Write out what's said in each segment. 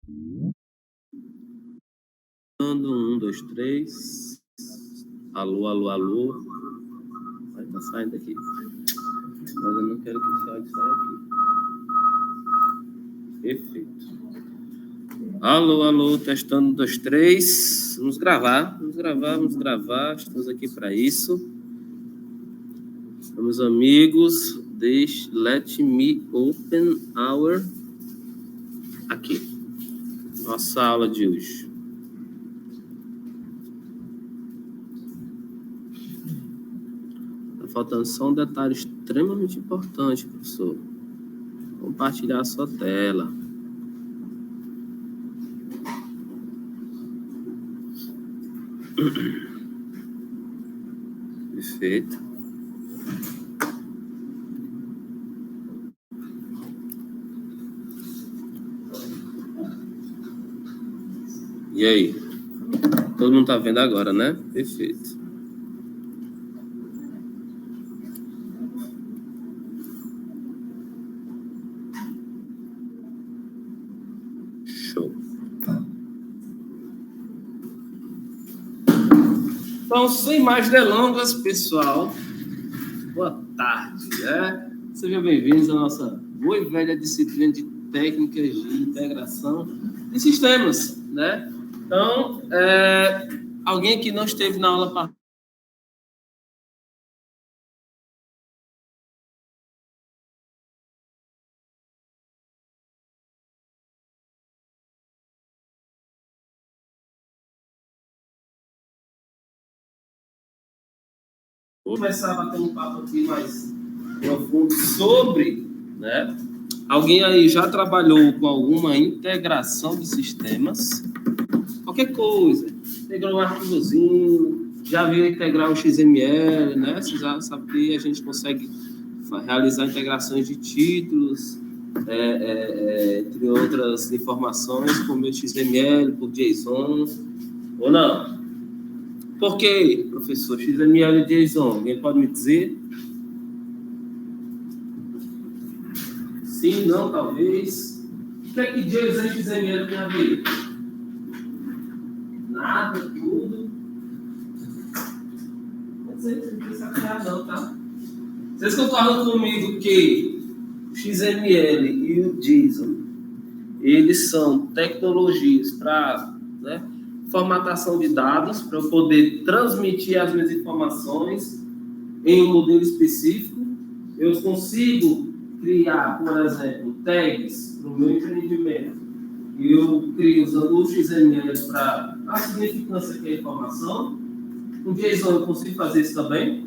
Um, dois, três. Alô, alô, alô. Vai, tá saindo aqui. Mas eu não quero que esse áudio saia aqui. Perfeito. Alô, alô, testando, um, dois, três. Vamos gravar. Estamos aqui para isso. Meus amigos, let me open our... Aqui. Nossa aula de hoje. Tá faltando só um detalhe extremamente importante, professor. Compartilhar a sua tela. Perfeito. E aí? Todo mundo tá vendo agora, né? Perfeito. Show. Então, sem mais delongas, pessoal, boa tarde, né? Sejam bem-vindos à nossa boa e velha disciplina de técnicas de integração de sistemas, né? Então, alguém que não esteve na aula passada, vou começar a bater um papo aqui mais profundo sobre, né? Alguém aí já trabalhou com alguma integração de sistemas? Qualquer coisa. Integrar um arquivozinho, já viu integrar o XML, né? Você já sabe que a gente consegue realizar integrações de títulos, entre outras informações, como o XML, por JSON, ou não? Por que, professor, XML e JSON? Alguém pode me dizer? Sim, não, talvez. O que é que JSON e XML tem a ver? Nada, tudo. Não sei se precisa criar, não, tá? Vocês concordam comigo que o XML e o JSON, eles são tecnologias para, né, formatação de dados, para eu poder transmitir as minhas informações em um modelo específico. Eu consigo criar, por exemplo, tags para o meu empreendimento. E eu crio usando o XML para a significância que é a informação. No JSON eu consigo fazer isso também?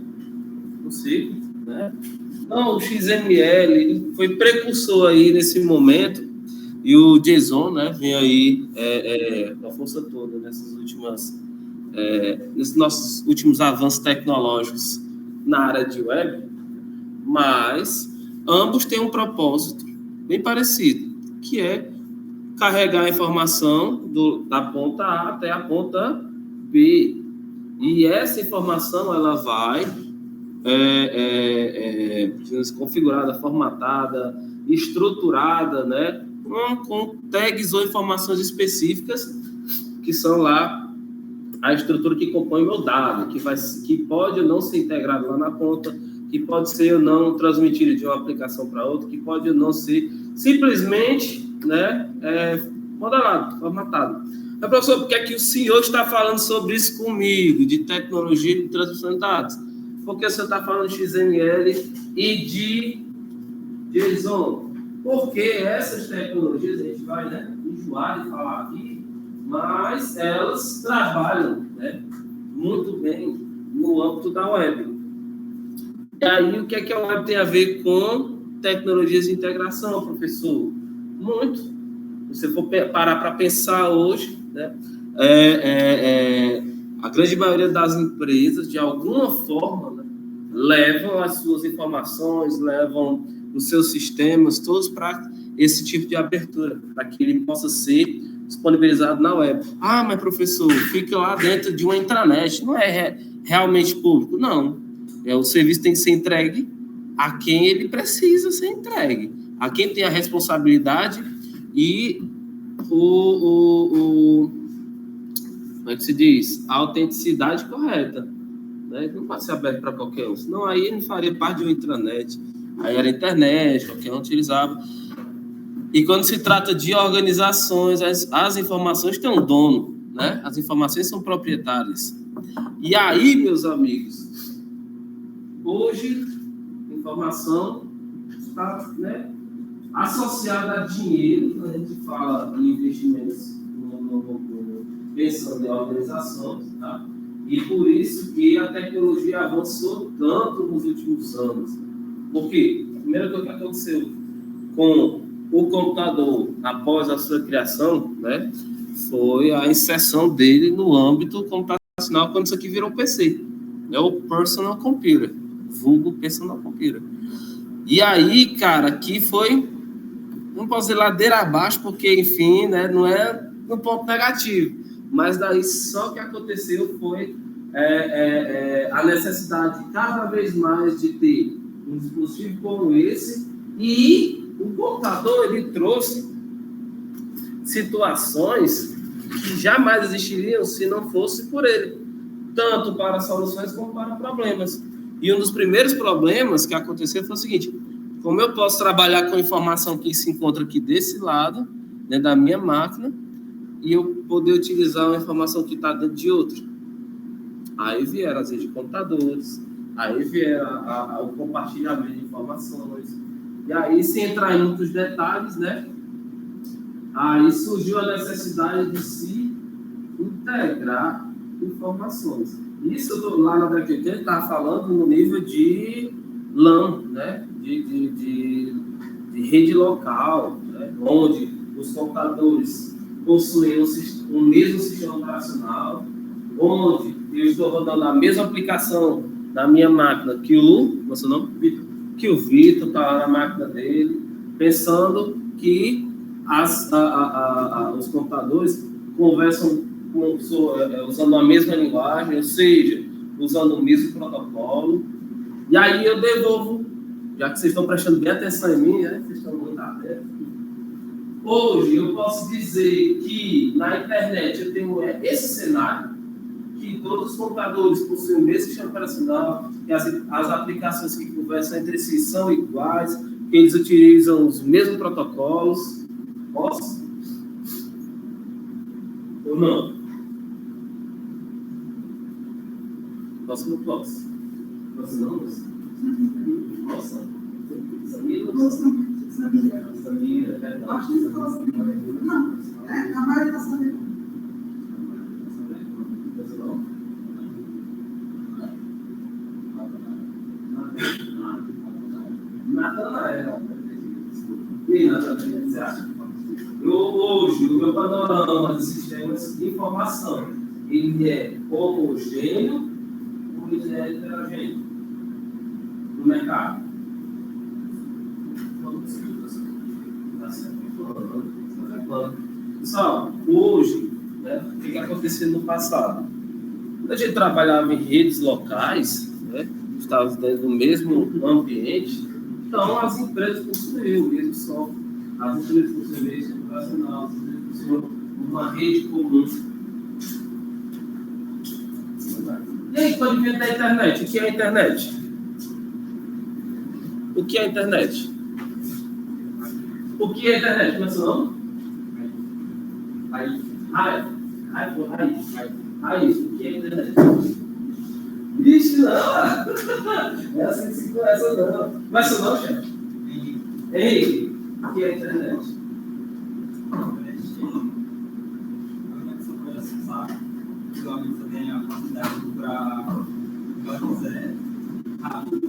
Consigo, né? Então, o XML ele foi precursor aí nesse momento, e o JSON, né, vem aí com a força toda nesses nossos últimos avanços tecnológicos na área de web, mas ambos têm um propósito bem parecido, que é carregar a informação da ponta A até a ponta B. E essa informação ela vai configurada, formatada, estruturada, né, com tags ou informações específicas que são lá a estrutura que compõe o meu dado, que pode ou não ser integrado lá na ponta, que pode ser ou não transmitido de uma aplicação para outra, que pode ou não ser simplesmente, né, modelado, formatado. Mas, professor, por que é que o senhor está falando sobre isso comigo, de tecnologia de transmissão de dados? Porque o senhor está falando de XML e de JSON? Porque essas tecnologias, a gente vai, né, enjoar de falar aqui, mas elas trabalham, né, muito bem no âmbito da web. E aí, o que é que a web tem a ver com tecnologias de integração, professor? Muito. Se você for parar para pensar hoje, né, a grande maioria das empresas, de alguma forma, né, levam as suas informações, levam os seus sistemas, todos para esse tipo de abertura, para que ele possa ser disponibilizado na web. Ah, mas professor, fica lá dentro de uma intranet, não é realmente público? Não. O serviço tem que ser entregue a quem ele precisa ser entregue, a quem tem a responsabilidade e como é que se diz? A autenticidade correta. Né? Não pode ser aberto para qualquer um. Senão aí não faria parte de uma intranet. Aí era internet, qualquer um utilizava. E quando se trata de organizações, as informações têm um dono, né? As informações são proprietárias. E aí, meus amigos, hoje, informação está, né, associada a dinheiro, quando a gente fala em investimentos pensando em organizações, tá? E por isso que a tecnologia avançou tanto nos últimos anos. Por quê? A primeira coisa que aconteceu com o computador após a sua criação, né, foi a inserção dele no âmbito computacional quando isso aqui virou PC, né, o Personal Computer, vulgo Personal Computer. E aí, cara, aqui foi, não posso dizer ladeira abaixo, porque, enfim, né, não é no ponto negativo, mas daí só o que aconteceu foi a necessidade cada vez mais de ter um dispositivo como esse, e o computador ele trouxe situações que jamais existiriam se não fosse por ele, tanto para soluções como para problemas. E um dos primeiros problemas que aconteceu foi o seguinte: como eu posso trabalhar com informação que se encontra aqui desse lado, né, da minha máquina, e eu poder utilizar uma informação que está dentro de outra? Aí vieram as redes de computadores, aí vieram o compartilhamento de informações, e aí, sem entrar em muitos detalhes, né, aí surgiu a necessidade de se integrar informações. Isso lá na década de 80 estava falando no nível de LAN, né, de rede local, né, onde os computadores possuem o mesmo sistema operacional, onde eu estou rodando a mesma aplicação na minha máquina que o Vitor está lá na máquina dele, pensando que os computadores conversam usando a mesma linguagem, ou seja, usando o mesmo protocolo. E aí eu devolvo, já que vocês estão prestando bem atenção em mim, né? Vocês estão muito atentos. Hoje eu posso dizer que na internet eu tenho esse cenário, que todos os computadores possuem o mesmo sistema operacional, que as aplicações que conversam entre si são iguais, que eles utilizam os mesmos protocolos. Posso? Ou não? Posso ou não posso? Posso não? Posso? Samira? Samira, é acho que você fala assim. Não, a maioria está sabendo. Hoje, o meu panorama de sistemas de informação, ele é homogêneo ou ele é heterogêneo no mercado? Pessoal, hoje, né, o que aconteceu no passado? Quando a gente trabalhava em redes locais, né, estava dentro do mesmo ambiente, então as empresas possuíam o mesmo software, as empresas possuíam o mesmo operacional, as empresas possuíam uma rede comum. E aí, quando vem da internet, o que é a internet? O que é a internet? O que é a internet? Como é seu nome? Raiz. O que é a internet? Vixe, não! É assim que se começa, não. Como é seu nome, chefe? Henrique. O que é a internet? Você tem a capacidade para quiser rápido.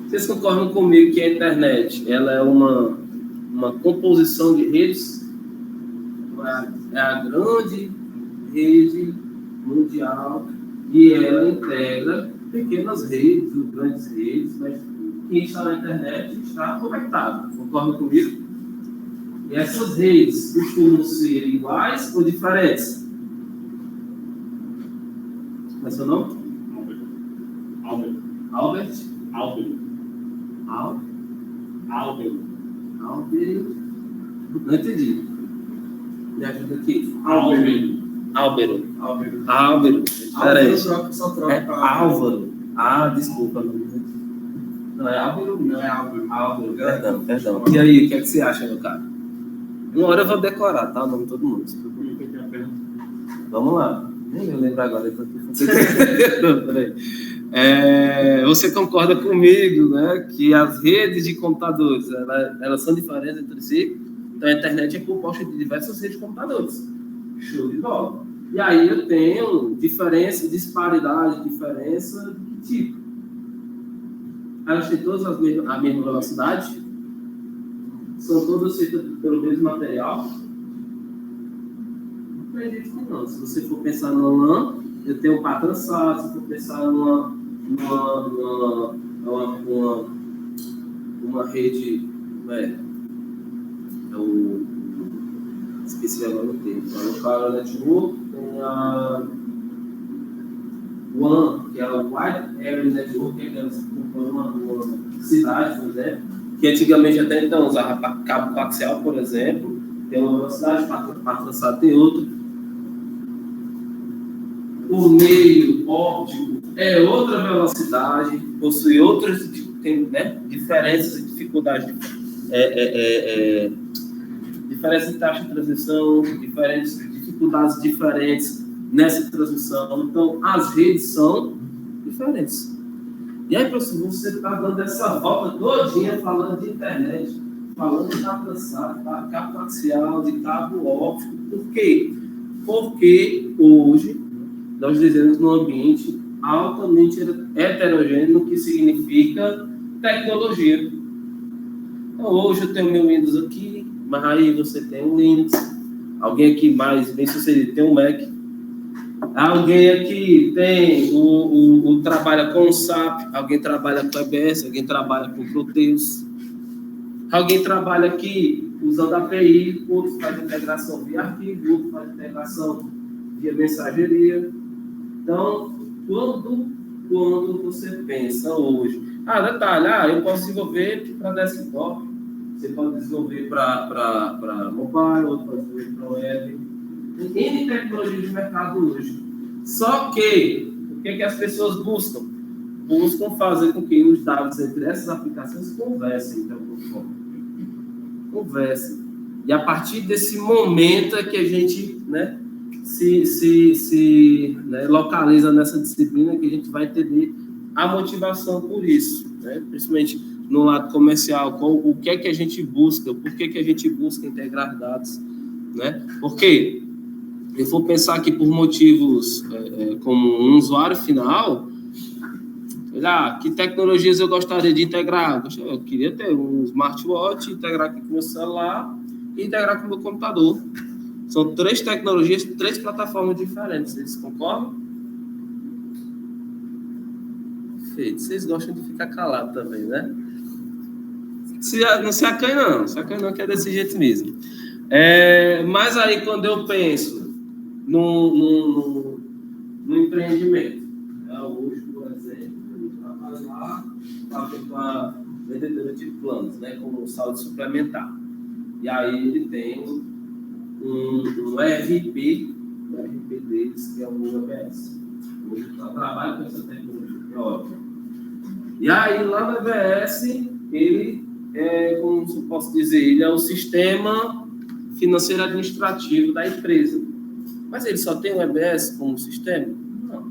Vocês concordam comigo que a internet ela é uma composição de redes? É a grande rede mundial e ela integra pequenas redes ou grandes redes, mas quem está na internet está conectado. Concordam comigo? E essas redes costumam ser iguais ou diferentes? Qual é seu nome? Albert. Álvaro. Não entendi. Me ajuda aqui. Álvaro. Espera aí. Só troca. É Álvaro. Ah, desculpa. Não é Álvaro? Não é Álvaro. Perdão. E aí, o que é que você acha, meu cara? Uma hora eu vou decorar, tá? O nome de todo mundo. Vamos lá. Nem eu lembro agora. Peraí. Você concorda comigo, né, que as redes de computadores elas são diferentes entre si? Então a internet é composta de diversas redes de computadores. Show de bola. E aí eu tenho disparidade, diferença de tipo. Elas têm todas a mesma velocidade? São todas feitas pelo mesmo material? Não acredito que não. Se você for pensar no LAN, eu tenho um patrão SAT. Se for pensar numa rede, esqueci agora o termo. O Power Network tem a WAN, que é a Wide Area Network, que é uma cidade, por exemplo, que antigamente até então usava cabo coaxial, por exemplo, tem uma velocidade, para lançar tem outra. O meio óptico é outra velocidade, possui outras diferenças e dificuldades, diferenças de taxa de transmissão, dificuldades diferentes nessa transmissão. Então, as redes são diferentes. E aí, professor, você está dando essa volta todinha falando de internet, falando de cabo lançado, cabo coaxial, de cabo óptico. Por quê? Porque hoje nós vivemos num ambiente altamente heterogêneo, que significa tecnologia. Então, hoje eu tenho meu Windows aqui, mas aí você tem o Linux. Alguém aqui mais bem sucedido tem o Mac. Alguém aqui tem trabalha com o SAP, alguém trabalha com o EBS, alguém trabalha com o Proteus. Alguém trabalha aqui usando a API, outros fazem integração via arquivo, outros fazem integração via mensageria. Então, quando você pensa hoje, detalhe, eu posso desenvolver para desktop, você pode desenvolver para mobile, outro pode desenvolver para web. Tem N tecnologia de mercado hoje. Só que, o que as pessoas buscam? Buscam fazer com que os dados entre essas aplicações conversem de alguma forma. Conversem. E a partir desse momento é que a gente se localiza nessa disciplina, que a gente vai entender a motivação por isso, né? Principalmente no lado comercial, o que é que a gente busca, por que a gente busca integrar dados, né? Porque eu vou pensar aqui por motivos como um usuário final, que tecnologias eu gostaria de integrar? Eu queria ter um smartwatch, integrar aqui com o meu celular e integrar com o meu computador. São 3 tecnologias, 3 plataformas diferentes. Vocês concordam? Perfeito. Vocês gostam de ficar calados também, né? Não se acanhe não. Se acanhe não, que é desse jeito mesmo. Mas aí, quando eu penso no empreendimento, hoje, por exemplo, a gente trabalha lá com a vendedora de planos, né, com saúde suplementar. E aí ele tem um ERP, o ERP deles, que é o EBS. Hoje eu trabalho com essa tecnologia, que é ótimo. E aí, lá no EBS, ele como eu posso dizer, ele é o sistema financeiro administrativo da empresa. Mas ele só tem o EBS como sistema? Não.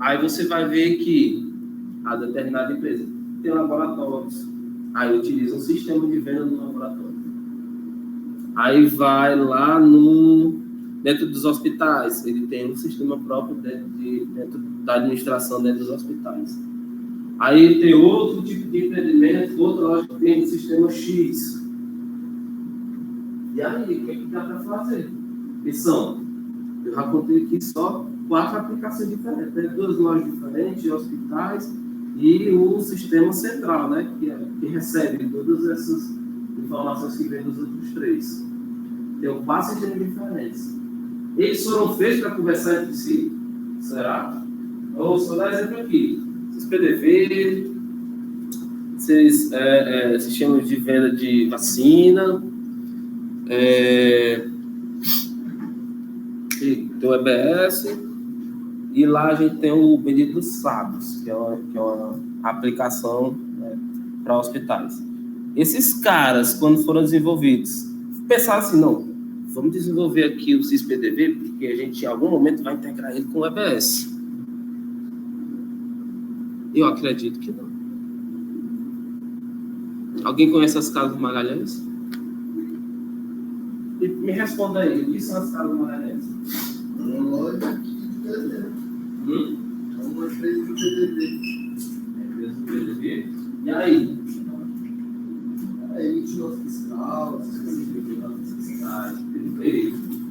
Aí você vai ver que a determinada empresa tem laboratórios. Aí utiliza um sistema de venda no laboratório. Aí vai lá dentro dos hospitais, ele tem um sistema próprio dentro da administração dentro dos hospitais. Aí tem outro tipo de empreendimento, outra loja que tem um sistema X. E aí, o que é que dá para fazer? Eu já contei aqui só 4 aplicações diferentes, né? 2 lojas diferentes, hospitais e o sistema central, né? Que recebe todas essas informações que vêm dos outros 3. Tem 4 sistemas diferentes. Eles foram feitos para conversar entre si? Será? Ou só dar exemplo aqui. CPDV, sistemas de venda de vacina, tem o EBS, e lá a gente tem o Bendito dos Sábios, que é uma aplicação, né, para hospitais. Esses caras, quando foram desenvolvidos, pensaram assim, não, vamos desenvolver aqui o SIS-PDV, porque a gente, em algum momento, vai integrar ele com o EBS. Eu acredito que não. Alguém conhece as Casas Magalhães? Me responda aí, o que são as Casas Magalhães? Uma empresa do PDV. E aí? Emite nota fiscal,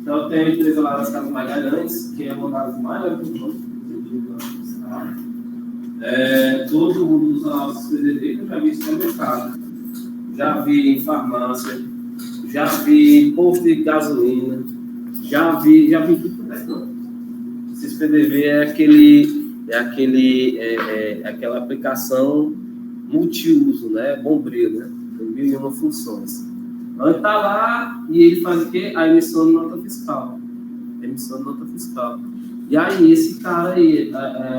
então tem a empresa lá das Casas Magalhães, que é uma das maiores do mundo. Todo mundo usa lá os PDV, eu já vi isso no mercado. Já vi em farmácia, já vi em posto de gasolina, já vi tudo isso. Esse PDV é aquela aplicação multiuso, né? Bombril, né? Tem 1001 funções. Então ele está lá e ele faz o quê? A emissão de nota fiscal. E aí, esse cara aí,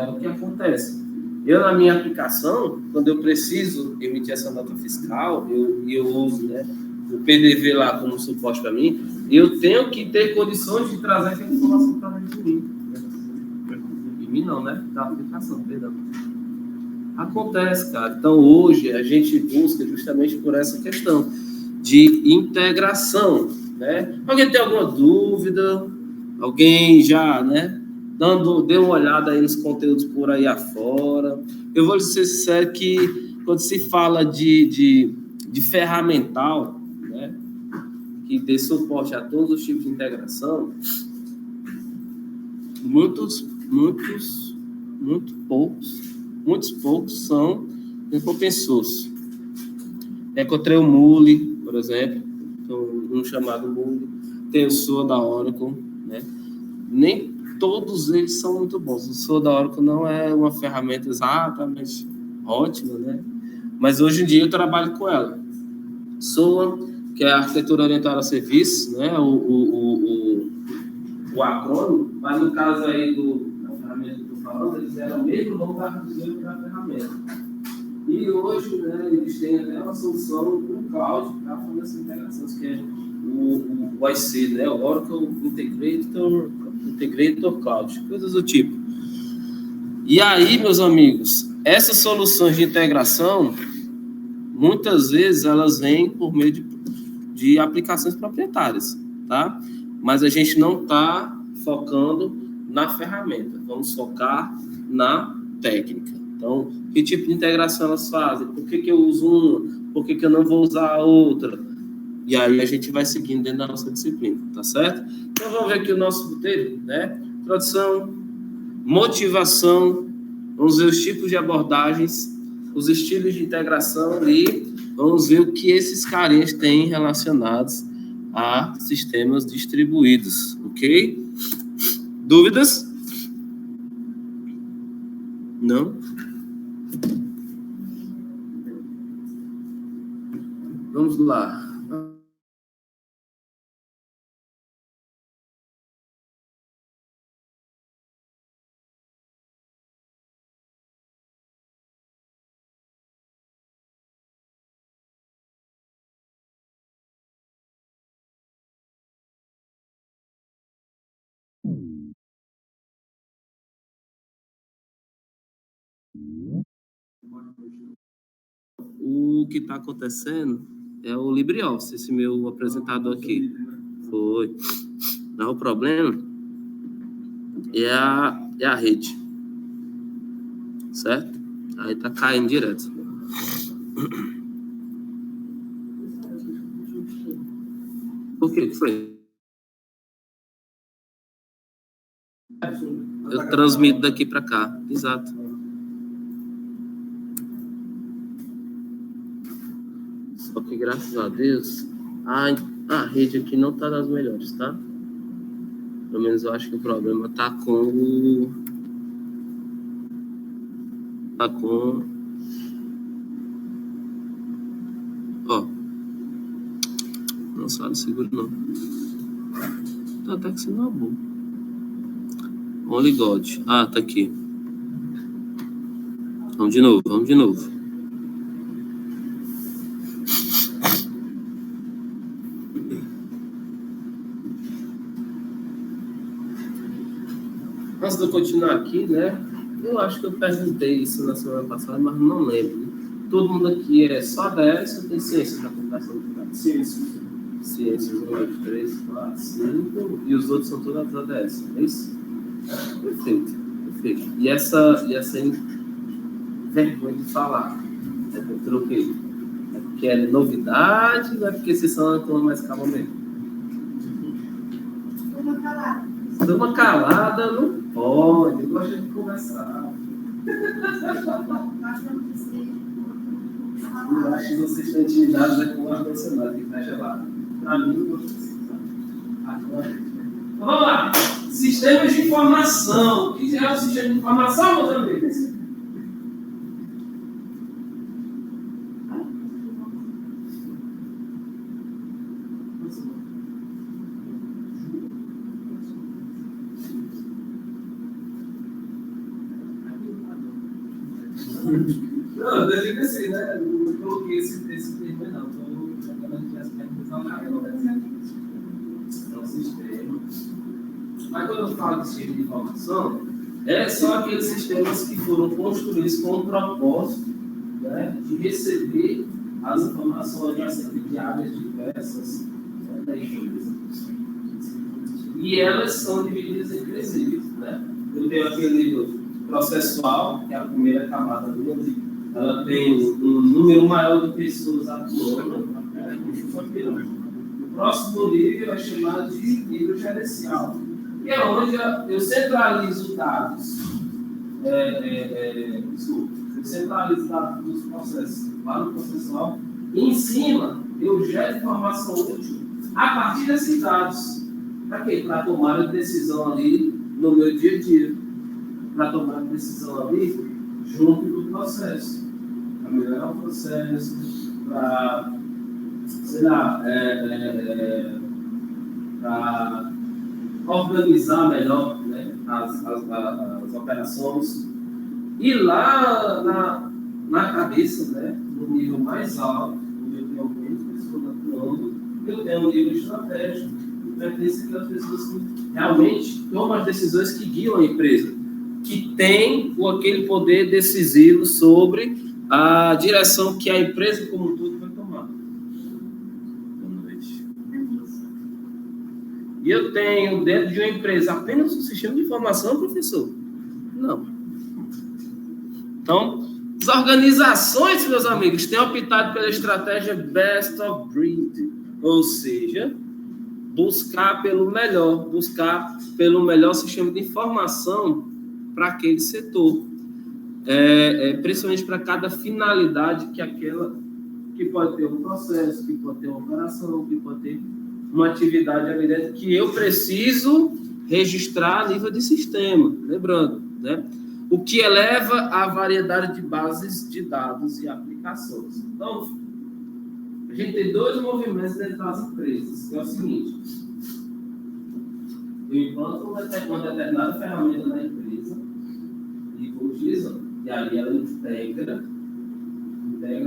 o que acontece? Eu, na minha aplicação, quando eu preciso emitir essa nota fiscal, eu uso, né, o PDV lá como suporte para mim, eu tenho que ter condições de trazer essa informação para dentro de mim. De mim não, né? Da aplicação, perdão. Acontece, cara. Então, hoje, a gente busca justamente por essa questão de integração, né? Alguém tem alguma dúvida? Alguém já, né? Dê uma olhada aí nos conteúdos por aí afora. Eu vou ser sincero que quando se fala de ferramental, né, que dê suporte a todos os tipos de integração, muitos poucos são open source. Encontrei o Mule, por exemplo, um chamado Mule, tem o SOA da Oracle, né? Nem todos eles são muito bons. O SOA da Oracle não é uma ferramenta exatamente ótima, né? Mas hoje em dia eu trabalho com ela. SOA, que é a arquitetura orientada a serviços, né? O acrônimo, mas no caso aí da ferramenta que eu estou falando, eles eram o mesmo nome da ferramenta. E hoje, né, eles têm até uma solução com o cloud para fazer essa integração, que é o IC, né? O Oracle Integrator Cloud, coisas do tipo. E aí, meus amigos, essas soluções de integração, muitas vezes elas vêm por meio de aplicações proprietárias, tá? Mas a gente não está focando na ferramenta, vamos focar na técnica. Então, que tipo de integração elas fazem? Por que eu uso uma? Por que eu não vou usar a outra? E aí a gente vai seguindo dentro da nossa disciplina, tá certo? Então, vamos ver aqui o nosso roteiro, né? Introdução, motivação, vamos ver os tipos de abordagens, os estilos de integração e vamos ver o que esses carinhas têm relacionados a sistemas distribuídos, ok? Dúvidas? Não? Vamos lá. O que está acontecendo é o LibreOffice, esse meu apresentador aqui. Foi. Não, o problema é a rede. Certo? Aí tá caindo direto. Por que foi? Eu transmito daqui para cá. Exato. Só que graças a Deus a rede aqui não tá das melhores, tá? Pelo menos eu acho que o problema tá com Não sale seguro, não. Tá até que se não é bom. Only God. Ah, tá aqui. Vamos de novo. Antes de eu continuar aqui, né? Eu acho que eu perguntei isso na semana passada, mas não lembro. Todo mundo aqui é só 10 ou tem ciências da computação? Ciências 1, 2, 3, 4, 5 e os outros são todas ADS, é isso? Perfeito. E essa vergonha de falar, é que eu troquei. É porque é novidade ou é porque vocês são tão mais calma mesmo? Dama calada não pode, eu gosto de conversar. Eu acho que vocês estão intimidados com o ar-condicionado que está gelado. Para mim, não gosto assim. Vamos lá. Sistemas de informação. O que é o sistema de informação, meus amigos? Não, eu digo assim, né? Eu não coloquei esse termo, não. Estou falando que as perguntas não é um sistema. Mas quando eu falo de sistema de informação, são aqueles sistemas que foram construídos com o propósito, né, de receber as informações acerca de áreas diversas, né, da empresa. E elas são divididas em 3 níveis, né? Eu tenho aquele nível processual, que é a primeira camada do nível. Ela tem um número maior de pessoas atuando, né, o próximo nível é chamado de nível gerencial, que é onde eu centralizo dados. Eu centralizo dados dos processos lá no processual, e em cima eu gero informação útil a partir desses dados. Para quê? Para tomar a decisão ali no meu dia a dia. Para tomar a decisão ali junto do processo. Para melhorar o processo, para, sei lá, para organizar melhor, né, as operações. E lá na cabeça, né, no nível mais alto, onde eu tenho algumas pessoas atuando, eu tenho um nível estratégico, que pertence às pessoas que realmente tomam as decisões que guiam a empresa, que tem aquele poder decisivo sobre a direção que a empresa como um todo vai tomar. Boa noite. E eu tenho dentro de uma empresa apenas um sistema de informação, professor? Não. Então, as organizações, meus amigos, têm optado pela estratégia best of breed, ou seja, buscar pelo melhor sistema de informação para aquele setor, principalmente para cada finalidade que pode ter um processo, que pode ter uma operação, que pode ter uma atividade ali dentro que eu preciso registrar a nível de sistema, lembrando, né? O que eleva a variedade de bases de dados e aplicações. Então, a gente tem 2 movimentos dentro das empresas, que é o seguinte: eu implanto uma determinada ferramenta na empresa e vou utilizando. E aí ela integra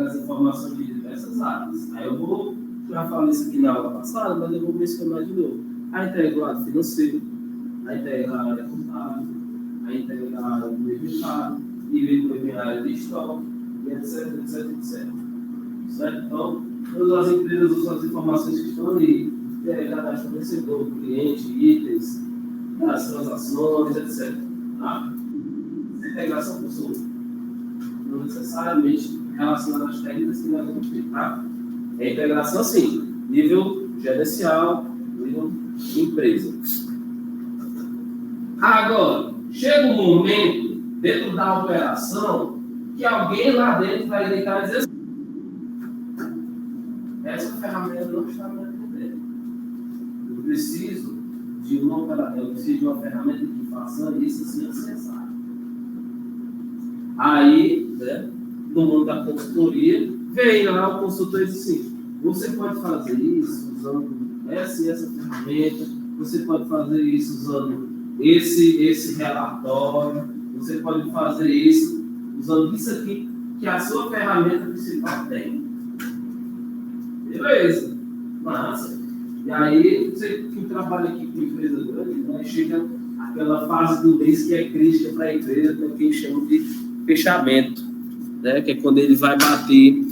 as informações de diversas áreas. Aí eu já falei isso aqui na aula passada, mas eu vou mencionar de novo. Aí integra o lado financeiro, aí integra a área contábil, aí integra a área do inventário, e depois a área de estoque, etc. Certo? Então, todas as empresas usam as informações que estão ali, cadastro fornecedor, cliente, itens, as transações, etc. Tá? Essa integração funciona. Não necessariamente relacionada às técnicas que nós vamos ter, tá? É integração, sim, nível gerencial, nível empresa. Agora, chega um momento, dentro da operação, que alguém lá dentro vai deitar e dizer assim: essa ferramenta não está me atendendo. Eu preciso de uma ferramenta que faça isso assim necessário. Aí, né, no mundo da consultoria, vem lá o consultor e diz assim: você pode fazer isso usando essa e essa ferramenta, você pode fazer isso usando esse relatório, você pode fazer isso usando isso aqui, que a sua ferramenta principal tem. Beleza, massa. E aí, você que trabalha aqui com empresa grande, né, chega aquela fase do mês que é crítica para a empresa, que é o que chama de fechamento, né, que é quando ele vai bater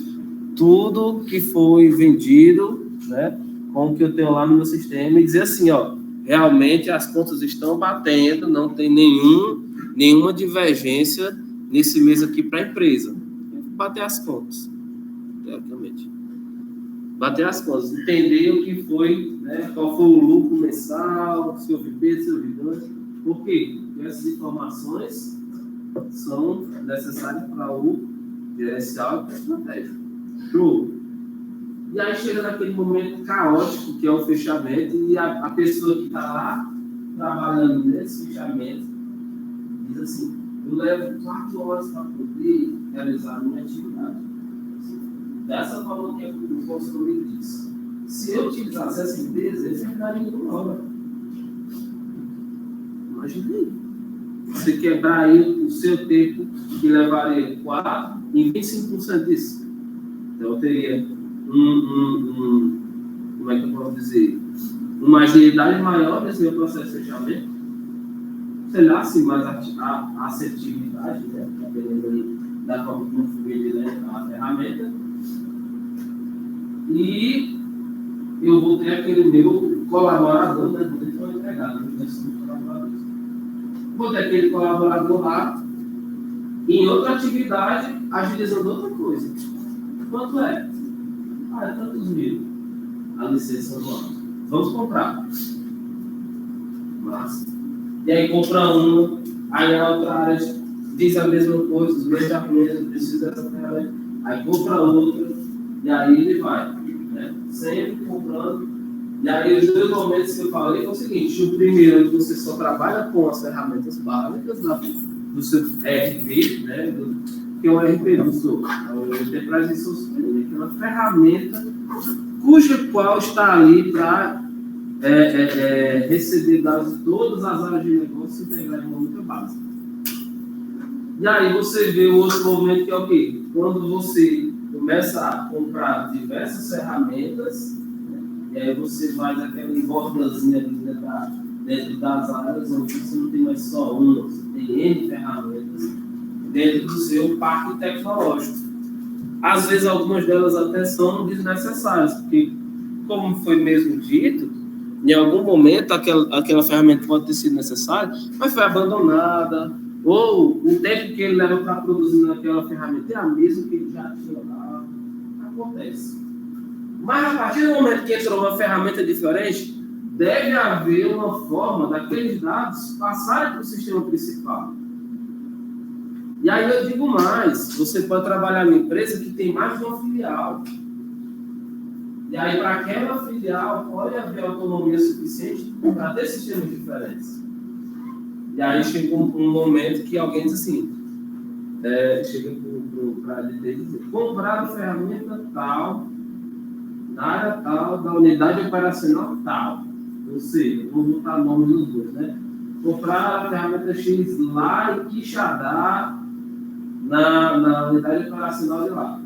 tudo que foi vendido, né, com o que eu tenho lá no meu sistema, e dizer assim, ó, realmente as contas estão batendo, não tem nenhuma divergência nesse mês aqui para a empresa. Bater as contas, teoricamente. Bater as contas, entender o que foi, né, qual foi o lucro mensal, se houve perda, se houve ganho. Por quê? Porque essas informações são necessárias para o gerencial e para a estratégia. E aí chega naquele momento caótico, que é o fechamento, e a pessoa que está lá trabalhando nesse fechamento diz assim, eu levo 4 horas para poder realizar a minha atividade. Dessa forma que o consultor diz. Se eu utilizasse essa empresa, ele ficaria em 1 hora. Imagina aí. Você quebrar aí o seu tempo, que levaria 4 em 25% disso. Então, eu teria como é que eu posso dizer? Uma agilidade maior nesse meu processo de fechamento. Sei lá, se mais a assertividade, né? Dependendo aí da forma como foi a ferramenta. E eu vou ter aquele meu colaborador, né? Vou ter que ser empregado, vou ter aquele colaborador lá em outra atividade, agilizando outra coisa. Quanto é? É tantos mil. A licença anual. Vamos comprar. Massa. E aí compra uma, aí a outra área diz a mesma coisa, os mesmos argumentos, precisa dessa ferramenta. Aí compra outra, e aí ele vai. Né? Sempre comprando. E aí os 2 momentos que eu falei foi o seguinte: o primeiro é que você só trabalha com as ferramentas básicas do seu RP, né? Que é o RP do seu, o Enterprise Resource Planning, que é uma ferramenta cuja qual está ali para receber dados de todas as áreas de negócio e integrar em uma única base. E aí você vê o outro momento que é o quê? Quando você começa a comprar diversas ferramentas, né? E aí você faz aquela engordazinha ali dentro das áreas, onde você não tem mais só uma, você tem N ferramentas dentro do seu parque tecnológico. Às vezes, algumas delas até são desnecessárias, porque, como foi mesmo dito, em algum momento aquela ferramenta pode ter sido necessária, mas foi abandonada, ou o tempo que ele leva para produzir naquela ferramenta é a mesma que ele já tinha lá. Acontece. Mas, a partir do momento que entrou uma ferramenta diferente, deve haver uma forma daqueles dados passarem para o sistema principal. E aí eu digo mais, você pode trabalhar numa empresa que tem mais de uma filial. E aí para aquela filial pode haver autonomia suficiente para ter sistemas diferentes. E aí chega um momento que alguém diz assim, chega para a DT e diz, comprar a ferramenta tal, na área tal, da unidade operacional tal. Ou seja, vou botar o nome dos dois, né? Comprar a ferramenta X lá em Quixadá, na unidade operacional de lá.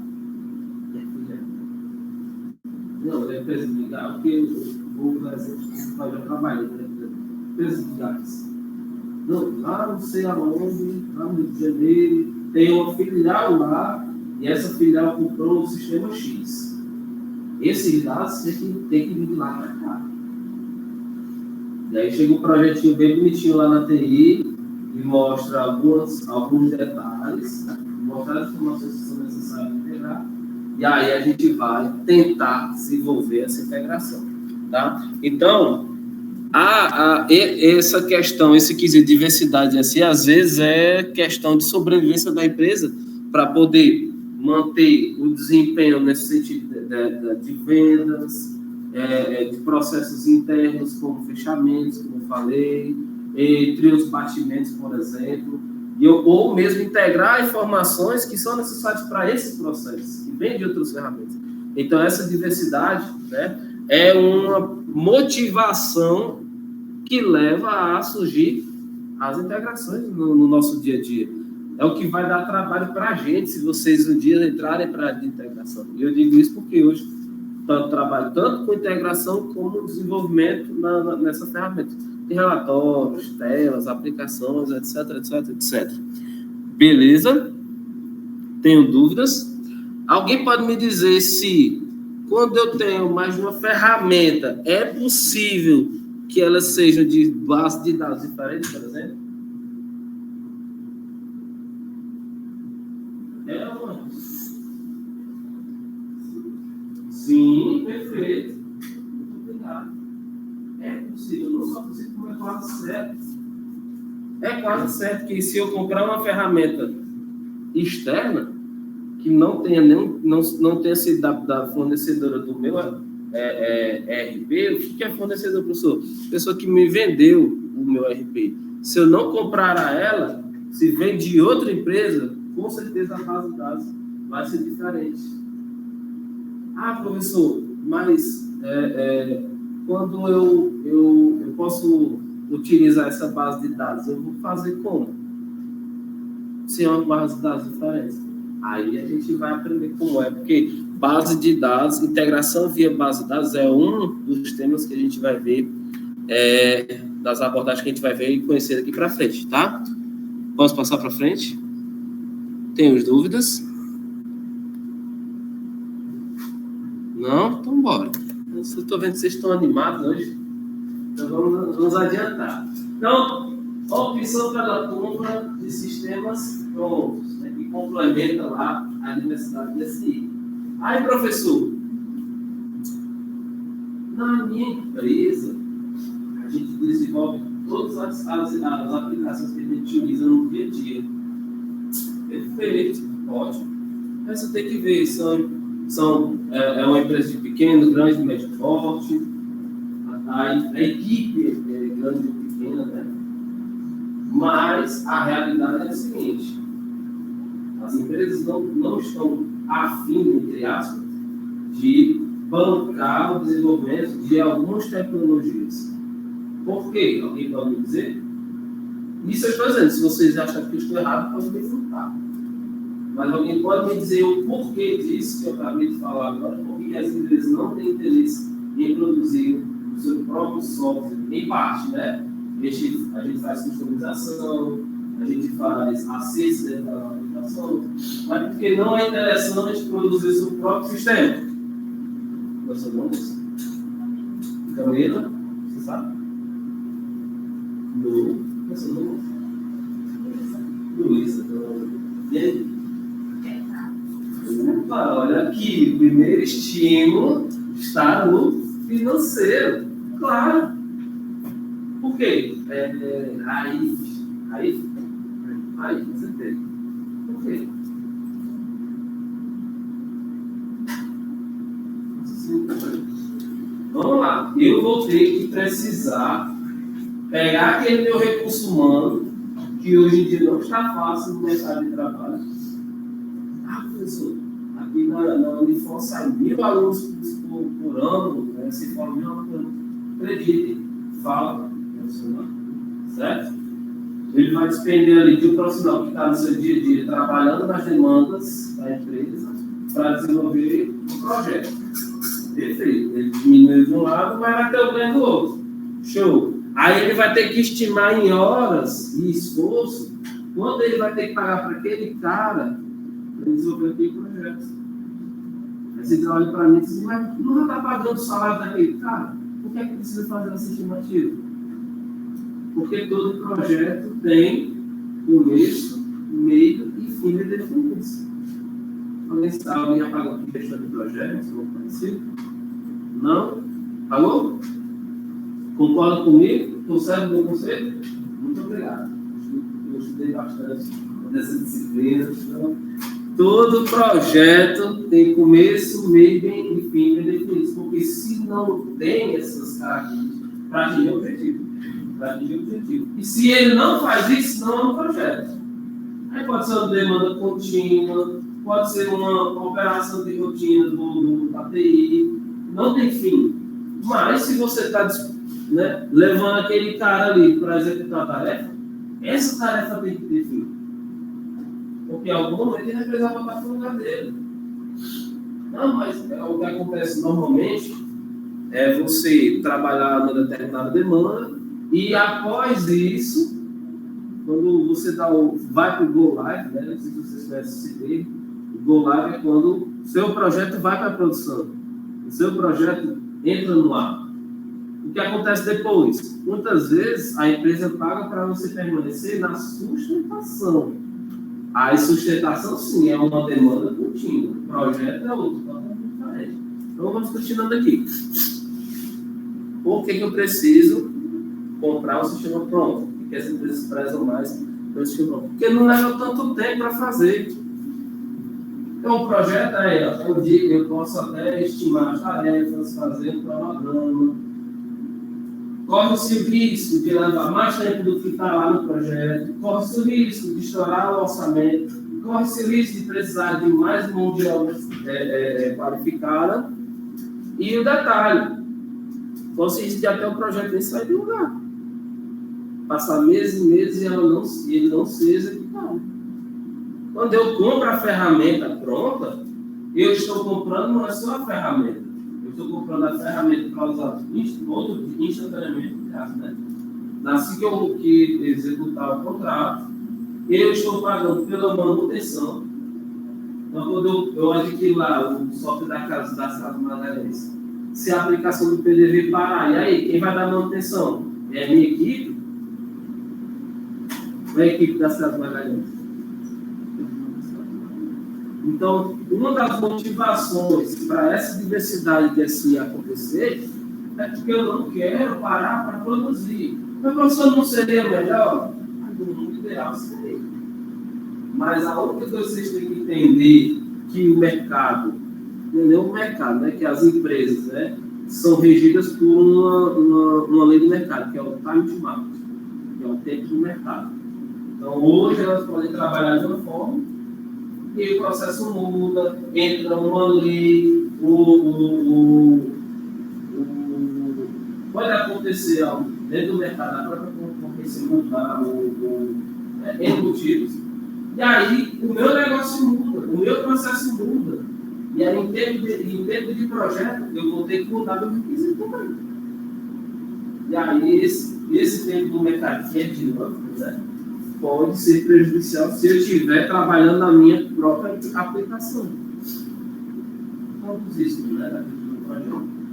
Não, é empresa de gás, porque eu vou usar exemplo que você já trabalha, né? Empresa de gás. Não, lá não sei aonde, lá no Rio de Janeiro, tem uma filial lá, e essa filial comprou o sistema X. Esses dados tem que vir lá para cá. E aí chega um projetinho bem bonitinho lá na TI, e mostra alguns detalhes, mostra as informações que são necessárias para integrar, e aí a gente vai tentar desenvolver essa integração. Tá? Então, essa questão, esse quesito de diversidade, assim, às vezes é questão de sobrevivência da empresa para poder manter o desempenho nesse sentido de vendas, de processos internos, como fechamentos, como eu falei, entre os batimentos, por exemplo, ou mesmo integrar informações que são necessárias para esse processo, que vem de outras ferramentas. Então, essa diversidade, né, é uma motivação que leva a surgir as integrações no nosso dia a dia. É o que vai dar trabalho para a gente, se vocês um dia entrarem para a área de integração. E eu digo isso porque hoje trabalho tanto com integração como desenvolvimento nessa ferramenta. De relatórios, telas, aplicações, etc, etc, etc. Beleza? Tenho dúvidas? Alguém pode me dizer se, quando eu tenho mais de uma ferramenta, é possível que elas sejam de base de dados diferentes, por exemplo? Sim, perfeito. Muito obrigado. É possível, não só possível, como é quase certo. É quase certo que se eu comprar uma ferramenta externa, que não tenha sido da fornecedora do meu RP, o que é fornecedor, professor? Pessoa que me vendeu o meu RP. Se eu não comprar a ela, se vem de outra empresa, com certeza a base de dados vai ser diferente. Ah, professor, mas quando eu posso utilizar essa base de dados, eu vou fazer como? Se é uma base de dados diferente. Aí a gente vai aprender como é, porque base de dados, integração via base de dados é um dos temas que a gente vai ver, das abordagens que a gente vai ver e conhecer daqui para frente, tá? Posso passar para frente? Tem dúvidas? Não? Então bora. Eu estou vendo que vocês estão animados hoje. Então vamos adiantar. Então, opção pela compra de sistemas prontos, né, que complementa lá a diversidade desse. Aí, professor, na minha empresa, a gente desenvolve todas as aplicações que a gente utiliza no dia a dia. Perfeito, ótimo. Mas você tem que ver, é uma empresa de pequeno, grande, médio, forte. A equipe é grande e pequena, né? Mas a realidade é a seguinte: as empresas não estão afim, entre aspas, de bancar o desenvolvimento de algumas tecnologias. Por quê? Alguém pode me dizer? Isso eu estou dizendo. Se vocês acham que eu estou errado, pode me contar. Mas alguém pode me dizer o porquê disso que eu acabei de falar agora? Por que as empresas não têm interesse em produzir o seu próprio software, em parte, né? A gente faz customização, a gente faz acesso dentro da aplicação, mas porque não é interessante produzir o seu próprio sistema. Você não usa? Camila, você sabe? Lu, você não usa? Luísa, e aí? Opa, olha aqui, o primeiro estímulo está no financeiro, claro. Por quê? Raiz, você tem. Por quê? Vamos lá, eu vou ter que precisar pegar aquele meu recurso humano, que hoje em dia não está fácil no mercado de trabalho. Ah, professor, aqui na Unifor sai 1.000 alunos por ano, né? Se for 1.000 alunos por ano. Acredite, fala, certo? Ele vai despender ali de um profissional que está no seu dia a dia trabalhando nas demandas da empresa para desenvolver um projeto. Perfeito. Ele diminui de um lado, mas vai ter o ganho do outro. Show. Aí ele vai ter que estimar em horas e esforço quanto ele vai ter que pagar para aquele cara para desenvolver aquele projeto. Aí você olha para mim e diz, mas não está pagando o salário daquele cara? Por que é que precisa fazer essa estimativa? Porque todo projeto tem começo, meio e fim de definição. Alguém apagou aqui questão de projetos, algo parecido? Não? Falou? Concorda comigo? Estou certo no meu conceito? Muito obrigado. Eu estudei bastante nessa disciplina. Então, todo projeto tem começo, meio e fim de definição. Porque se não tem essas características, para atingir o objetivo. E se ele não faz isso, não é um projeto. Aí pode ser uma demanda contínua, pode ser uma operação de rotina da TI, não tem fim. Mas se você está, né, levando aquele cara ali para executar a tarefa, essa tarefa tem que ter fim. Porque em algum momento ele vai precisar botar no lugar dele. Não, mas o que acontece normalmente é você trabalhar numa determinada demanda e após isso, quando você vai para o Go Live, né? Não sei se vocês conhecem esse termo, o Go Live é quando o seu projeto vai para a produção, o seu projeto entra no ar. O que acontece depois? Muitas vezes a empresa paga para você permanecer na sustentação. A sustentação, sim, é uma demanda contínua. O projeto é outro, totalmente diferente. Então, vamos continuando aqui. Por que eu preciso comprar um sistema pronto? Porque as empresas prezam mais pelo sistema pronto? Porque não leva tanto tempo para fazer. Então, o projeto eu posso até estimar as tarefas, fazer um cronograma. Corre-se o risco de levar mais tempo do que está lá no projeto, corre-se o risco de estourar o orçamento, corre-se o risco de precisar de mais mão de obra qualificada. E o detalhe, corre-se o risco de até o projeto nem sair do lugar. Passar meses e meses e ele não ser executado. Quando eu compro a ferramenta pronta, eu estou comprando não é só a ferramenta. Eu estou comprando a ferramenta para usar instantaneamente, né? Assim que eu executar o contrato, eu estou pagando pela manutenção. Então, quando eu adquiro lá o software da Casa Magalhães, se a aplicação do PDV parar, e aí, quem vai dar manutenção? É a minha equipe? Ou é a equipe da Casa Magalhães? Então, uma das motivações para essa diversidade de SI acontecer é porque eu não quero parar para produzir. Mas, professor, não seria melhor? No mundo ideal seria. Mas a única coisa que vocês têm que entender que o mercado, não é o mercado, né, que as empresas, né, são regidas por uma lei do mercado, que é o time to market, que é o tempo do mercado. Então, hoje elas podem trabalhar de uma forma, e o processo muda, entra uma lei, pode acontecer algo dentro do mercado, a própria concorrência mudar, N motivos, e aí o meu negócio muda, o meu processo muda, e aí em termos de projeto, eu vou ter que mudar meu requisito também. E aí esse tempo do mercado que é dinâmico, né? Pode ser prejudicial se eu estiver trabalhando na minha própria aplicação. Vamos isso, né?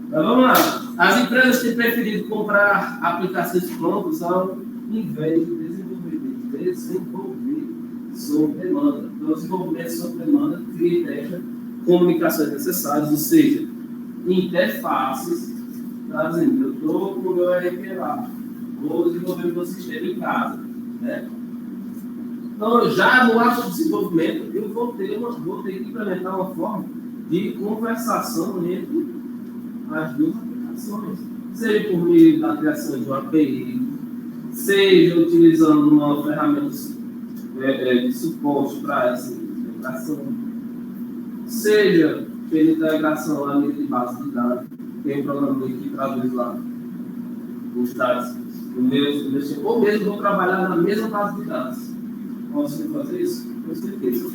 Então, vamos lá. As empresas têm preferido comprar aplicações prontas ao invés de desenvolver sob demanda. Então, desenvolvimento sob demanda cria e deixa comunicações necessárias, ou seja, interfaces, trazendo, eu estou com o meu RP lá, vou desenvolver o meu sistema em casa, né? Então, já no ato de desenvolvimento, eu vou ter que implementar uma forma de conversação entre as duas aplicações. Seja por meio da criação de uma API, seja utilizando uma ferramenta de suporte para essa integração, seja pela integração lá de base de dados, tem um programa que traduz lá os dados, ou mesmo vou trabalhar na mesma base de dados. Posso fazer isso? Com certeza.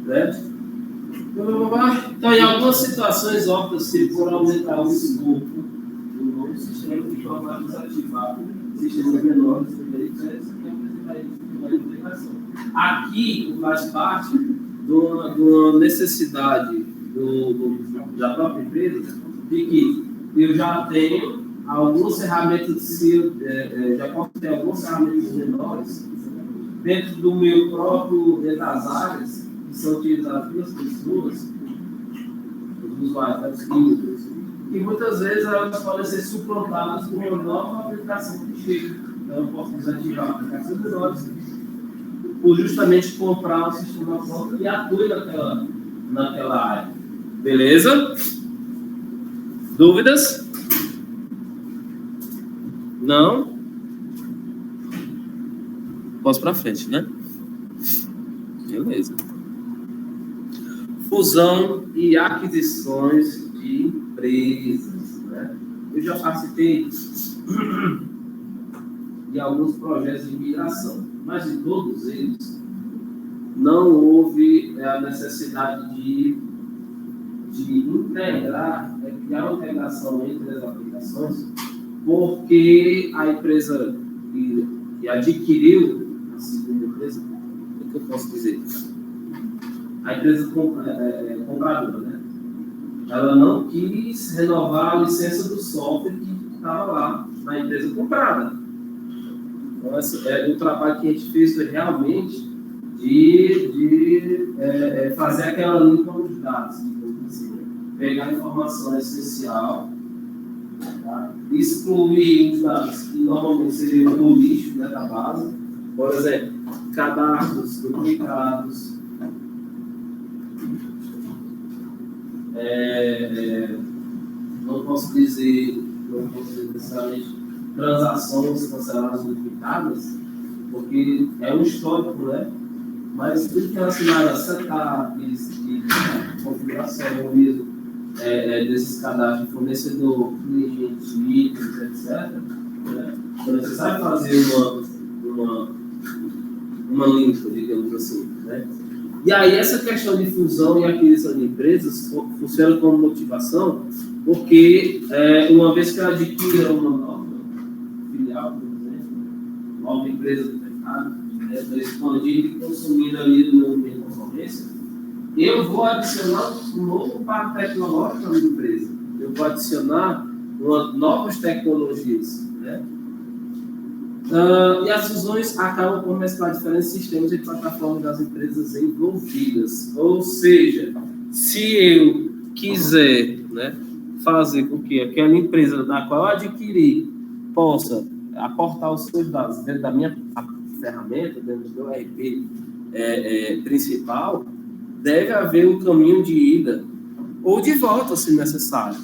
Certo? Então, em algumas situações, opta-se por aumentar o escopo do novo sistema de forma a desativar sistemas menores de aqui faz parte de uma necessidade da própria empresa de que eu já tenho algumas ferramentas, já posso ter algumas ferramentas menores dentro do meu próprio, dentro das áreas que são utilizadas pelas pessoas, os usuários, e muitas vezes elas podem ser suplantadas por uma nova aplicação que chega. Então, eu posso desativar aplicações menores por justamente comprar um sistema pronto e atue naquela área. Beleza? Dúvidas? Não? Posso para frente, né? Beleza. Fusão e aquisições de empresas, né? Eu já participei de alguns projetos de migração, mas de todos eles não houve a necessidade de integrar, criar uma integração entre as aplicações, porque a empresa que adquiriu a segunda empresa, o que eu posso dizer? A empresa compradora, né? Ela não quis renovar a licença do software que estava lá na empresa comprada. Então, o trabalho que a gente fez foi realmente de fazer aquela limpa dos dados, assim, né? Pegar a informação essencial, tá? Excluir os dados que normalmente seriam do lixo, né, da base, por exemplo, cadastros duplicados, não posso dizer necessariamente transações canceladas duplicadas, porque é um histórico, né? Mas tudo relacionado a setups, de configuração mesmo, desses cadastros de fornecedor, cliente, itens, etc. Né? Então, você sabe fazer uma limpa, digamos assim, né? E aí, essa questão de fusão e aquisição de empresas funciona como motivação, porque uma vez que ela adquira uma nova filial, por exemplo, nova empresa do mercado, expandindo e consumindo ali no meio de concorrência, eu vou adicionar um novo parque tecnológico à minha empresa. Eu vou adicionar novas tecnologias, né? E as fusões acabam por mesclar diferentes sistemas e plataformas das empresas envolvidas. Ou seja, se eu quiser, né, fazer com que aquela empresa da qual eu adquiri possa aportar os seus dados dentro da minha ferramenta, dentro do meu ERP principal, deve haver um caminho de ida ou de volta, se necessário,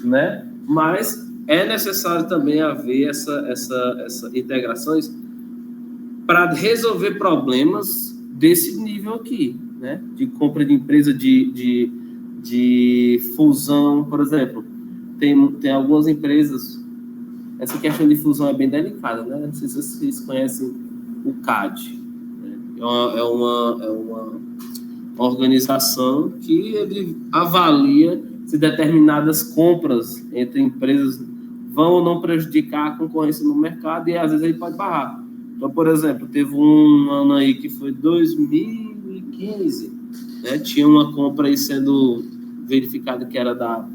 né? Mas é necessário também haver essa integrações para resolver problemas desse nível aqui, né? De compra de empresa, de fusão, por exemplo. Tem algumas empresas, essa questão de fusão é bem delicada, né? Não sei se vocês conhecem o CAD. Né? É uma organização que ele avalia se determinadas compras entre empresas vão ou não prejudicar a concorrência no mercado e às vezes ele pode barrar. Então, por exemplo, teve um ano aí que foi 2015, né? Tinha uma compra aí sendo verificada que era da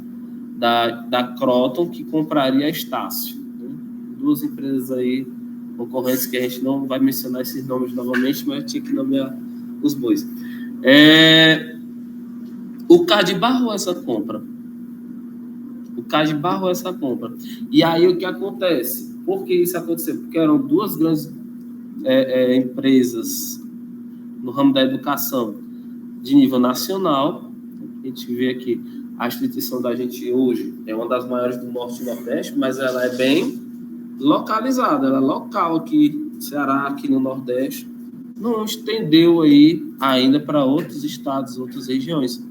Croton, que compraria a Estácio. Né? Duas empresas aí concorrentes que a gente não vai mencionar esses nomes novamente, mas tinha que nomear os bois. O CAD barrou essa compra. E aí, o que acontece? Por que isso aconteceu? Porque eram duas grandes empresas no ramo da educação de nível nacional. A gente vê aqui, a instituição da gente hoje é uma das maiores do Norte e Nordeste, mas ela é bem localizada, ela é local aqui no Ceará, aqui no Nordeste. Não estendeu aí ainda para outros estados, outras regiões.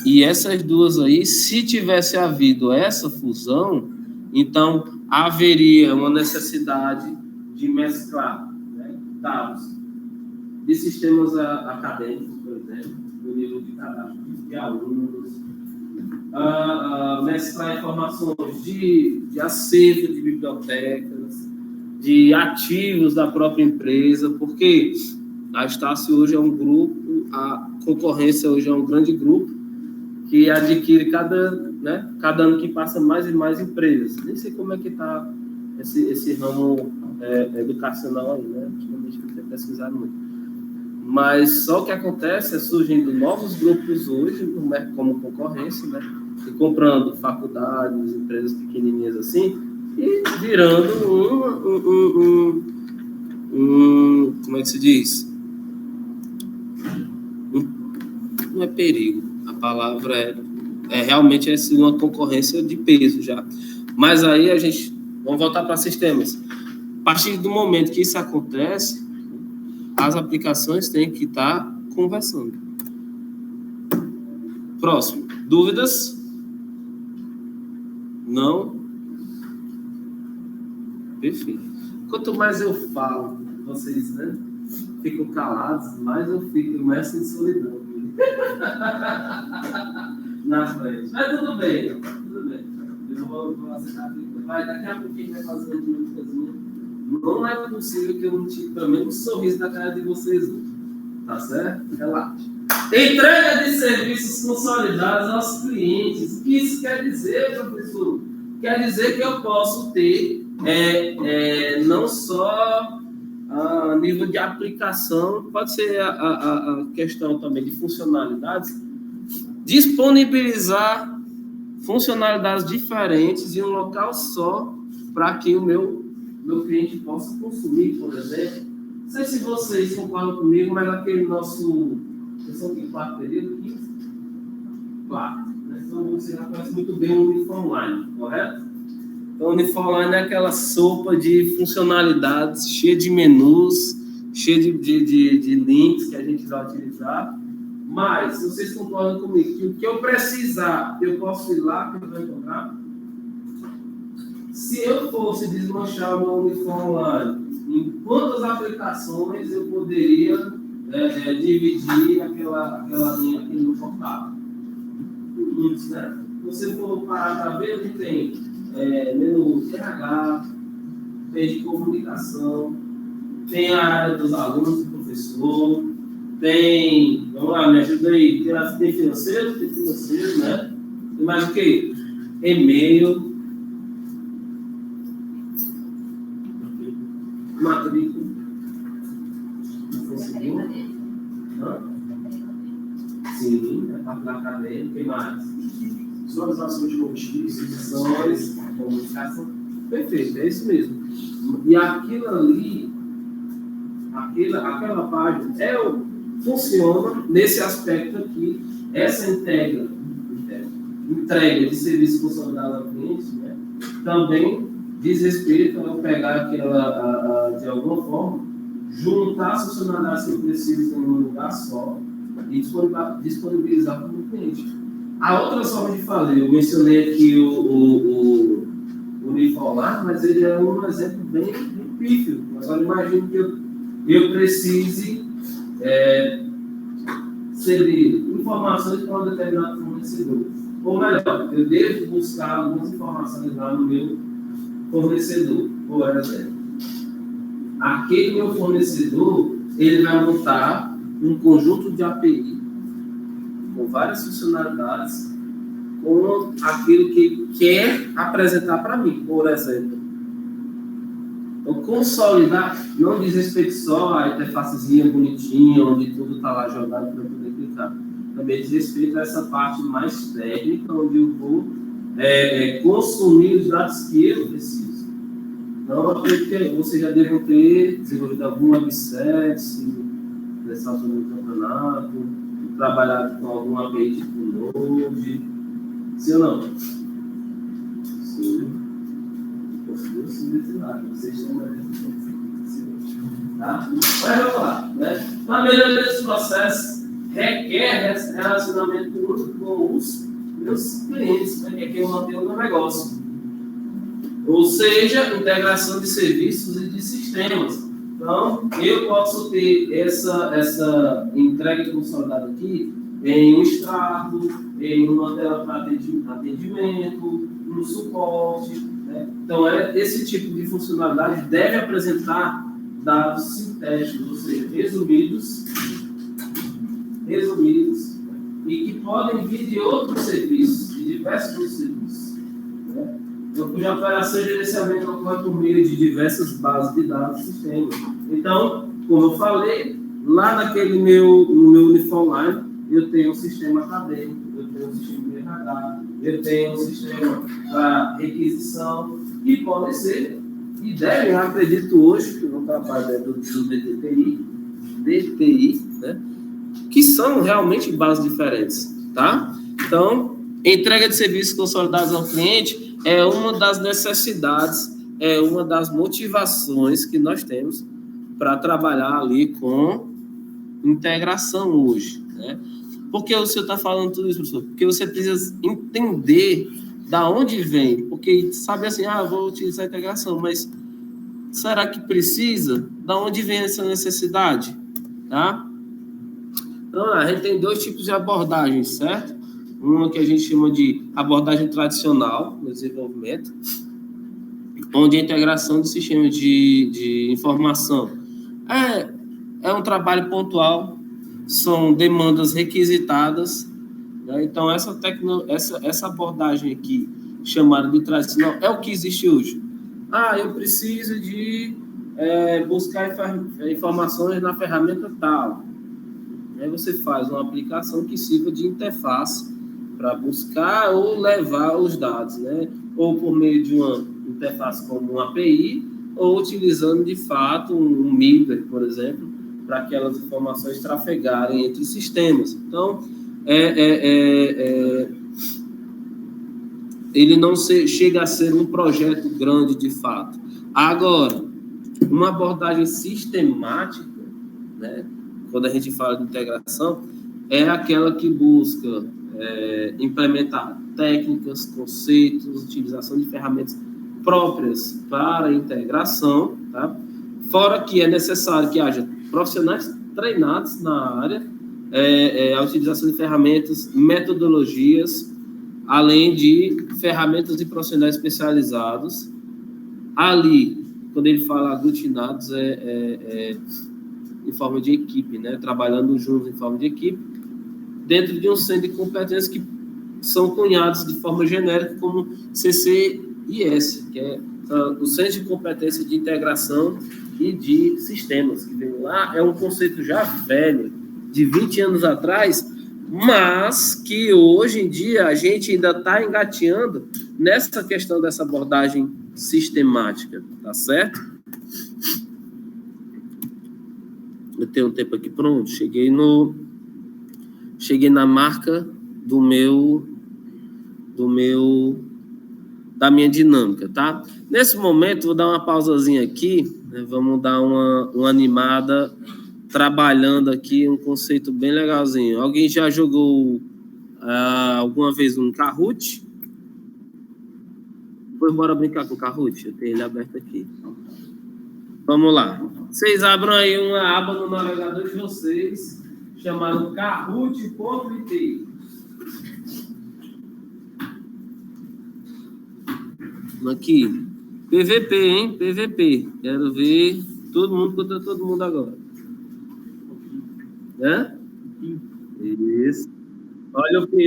E essas duas aí, se tivesse havido essa fusão, então haveria uma necessidade de mesclar, né, dados de sistemas acadêmicos, por exemplo, no nível de cadastro de alunos, mesclar informações de acervo de bibliotecas, de ativos da própria empresa, porque a Estácio hoje é um grupo, a concorrência hoje é um grande grupo, que adquire cada ano que passa mais e mais empresas. Nem sei como é que está esse ramo educacional aí, né? Ultimamente não tenho pesquisado muito. Mas só o que acontece é surgindo novos grupos hoje, como concorrência, né? E comprando faculdades, empresas pequenininhas assim, e virando como é que se diz? Não é perigo. A palavra realmente uma concorrência de peso já. Mas aí vamos voltar para sistemas. A partir do momento que isso acontece, as aplicações têm que estar conversando. Próximo. Dúvidas? Não? Perfeito. Quanto mais eu falo, vocês, né, ficam calados, mais eu fico mais em solidão. Na frente. Mas tudo bem, tudo bem. Eu vou aceitar. Daqui a pouquinho vai fazer uma dinâmicazinha. Não é possível que eu não tire pelo menos um sorriso da cara de vocês hoje. Tá certo? Relaxa. Entrega de serviços consolidados aos clientes. O que isso quer dizer, professor? Quer dizer que eu posso ter não só a nível de aplicação, pode ser a questão também de funcionalidades, disponibilizar funcionalidades diferentes em um local só para que o meu cliente possa consumir, por exemplo. Não sei se vocês concordam comigo, mas aquele nosso... São que 4 períodos? 15? 4. Né? Então, você já conhece muito bem o Uniformline, correto? Então, o Uniformline é aquela sopa de funcionalidades, cheia de menus, cheia de links que a gente vai utilizar. Mas, se vocês concordam comigo, que o que eu precisar, eu posso ir lá que eu vou encontrar. Se eu fosse desmanchar o meu Uniformline, em quantas aplicações eu poderia dividir aquela linha aqui no portal? Muitos, né? Se você for parar para ver, a gente tem menu RH, tem de comunicação, tem a área dos alunos, do professor, tem, vamos lá, me ajuda aí, tem financeiro, né? Tem mais o quê? E-mail, matrícula. Sim, a parte da acadêmica, o que mais? Visualização de notícias, comunicação. Perfeito, é isso mesmo. E aquilo ali, aquela página, funciona nesse aspecto aqui, essa entrega de serviço consolidado ao cliente, né, também diz respeito a eu pegar aquela, de alguma forma, juntar as funcionalidades que eu preciso em um lugar só e disponibilizar para o cliente. A outra forma de fazer, eu mencionei aqui o Uniformline, mas ele é um exemplo bem pífio. Agora, imagine que eu precise ceder informações para um determinado fornecedor. Ou melhor, eu devo buscar algumas informações lá no meu fornecedor. Por exemplo, aquele meu fornecedor, ele vai montar um conjunto de API com várias funcionalidades com aquilo que quer apresentar para mim, por exemplo. Então, consolidar não diz respeito só à interfacezinha bonitinha, onde tudo está lá jogado para eu poder clicar. Também diz respeito a essa parte mais técnica, onde eu vou consumir os dados que eu preciso. Então, eu acredito que vocês já devem ter desenvolvido algum website, prestado no campeonato, trabalhado com algum API tipo Node. Sim ou não? Sim. Conseguiu sintetizar. Vocês estão mais tá? Mas vamos lá. Né? A melhoria desse processo requer relacionamento com os meus clientes, né? Que é quem mantém o meu negócio. Ou seja, integração de serviços e de sistemas. Então, eu posso ter essa entrega consolidada aqui em um extrato, em uma tela para atendimento, no suporte. Né? Então, esse tipo de funcionalidade deve apresentar dados sintéticos, ou seja, resumidos, e que podem vir de outros serviços, de diversos outros serviços. Né? Então, cuja operação de gerenciamento ocorre por meio de diversas bases de dados e sistemas. Então, como eu falei, lá no meu Uniformline, eu tenho um sistema acadêmico, eu tenho um sistema de RH, eu tenho um sistema para requisição, que podem ser, e devem, acredito hoje, no trabalho do DTI, né, que são realmente bases diferentes, tá? Então, entrega de serviços consolidados ao cliente é uma das necessidades, é uma das motivações que nós temos para trabalhar ali com integração hoje, né? Por que o senhor está falando tudo isso, professor? Porque você precisa entender da onde vem, porque sabe assim, vou utilizar a integração, mas será que precisa? Da onde vem essa necessidade? Tá? Então, a gente tem 2 tipos de abordagens, certo? Uma que a gente chama de abordagem tradicional no desenvolvimento, onde a integração de sistemas de informação é um trabalho pontual, são demandas requisitadas, né? Então, essa abordagem aqui, chamada de tradicional, é o que existe hoje. Eu preciso de buscar informações na ferramenta tal. Aí você faz uma aplicação que sirva de interface para buscar ou levar os dados, né? Ou por meio de uma interface como uma API, ou utilizando, de fato, um middleware, por exemplo, para aquelas informações trafegarem entre sistemas. Então, ele não chega a ser um projeto grande, de fato. Agora, uma abordagem sistemática, né, quando a gente fala de integração, é aquela que busca implementar técnicas, conceitos, utilização de ferramentas próprias para a integração, tá? Fora que é necessário que haja profissionais treinados na área, a utilização de ferramentas, metodologias, além de ferramentas de profissionais especializados. Ali, quando ele fala aglutinados, em forma de equipe, né? Trabalhando juntos em forma de equipe, dentro de um centro de competências que são cunhados de forma genérica como CCIS, que é o Centro de Competência de Integração e de Sistemas, que veio lá, é um conceito já velho, de 20 anos atrás, mas que hoje em dia a gente ainda está engateando nessa questão dessa abordagem sistemática, tá certo? Eu tenho um tempo aqui pronto, cheguei na marca da minha dinâmica, tá? Nesse momento, vou dar uma pausazinha aqui, né? Vamos dar uma animada, trabalhando aqui um conceito bem legalzinho. Alguém já jogou alguma vez um Kahoot? Depois bora brincar com o Kahoot, eu tenho ele aberto aqui. Vamos lá. Vocês abram aí uma aba no navegador de vocês, chamado Kahoot.it. Aqui. PVP, hein? PVP. Quero ver todo mundo contra todo mundo agora. Isso. Olha o Pi.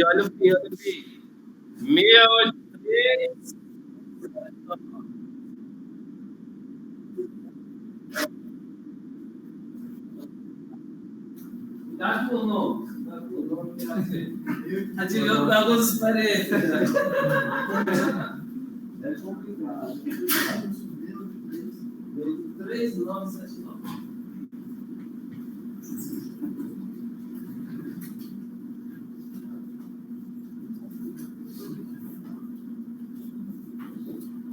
683. Cuidado com o nome. Ativando algumas experiências. É complicado. 3979.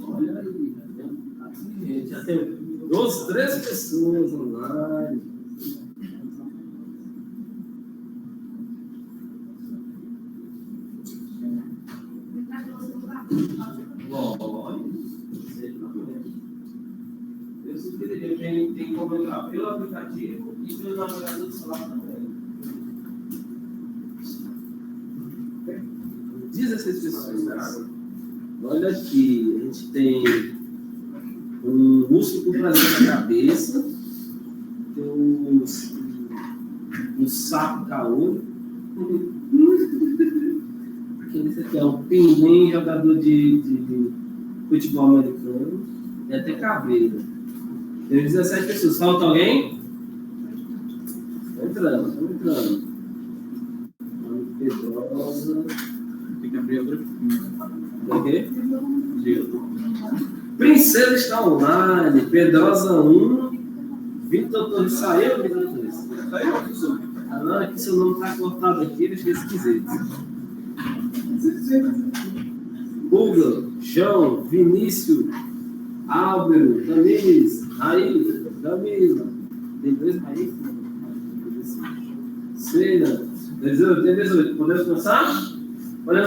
Olha aí, já tem 13 pessoas online. Tem como entrar pelo aplicativo e pelo navegador do celular também. 16 pessoas. Olha aqui, a gente tem um músculo trazendo na cabeça, tem um saco caolho. Esse aqui é um pinguim, jogador de futebol americano, e até cabreiro. Tem 17 pessoas. Falta alguém? Estamos entrando. Pedrosa. Tem que abrir outra. O quê? Princesa está online. Pedrosa 1. Vitor Torres saiu, Vitor Torres? Saiu, professor. Não, é que seu nome está cortado aqui, deixa eu esquisito. Hugo, João, Vinícius, Álvaro, Tamires, Raíssa, Camila, Tem 2 aí? 6, 18. Podemos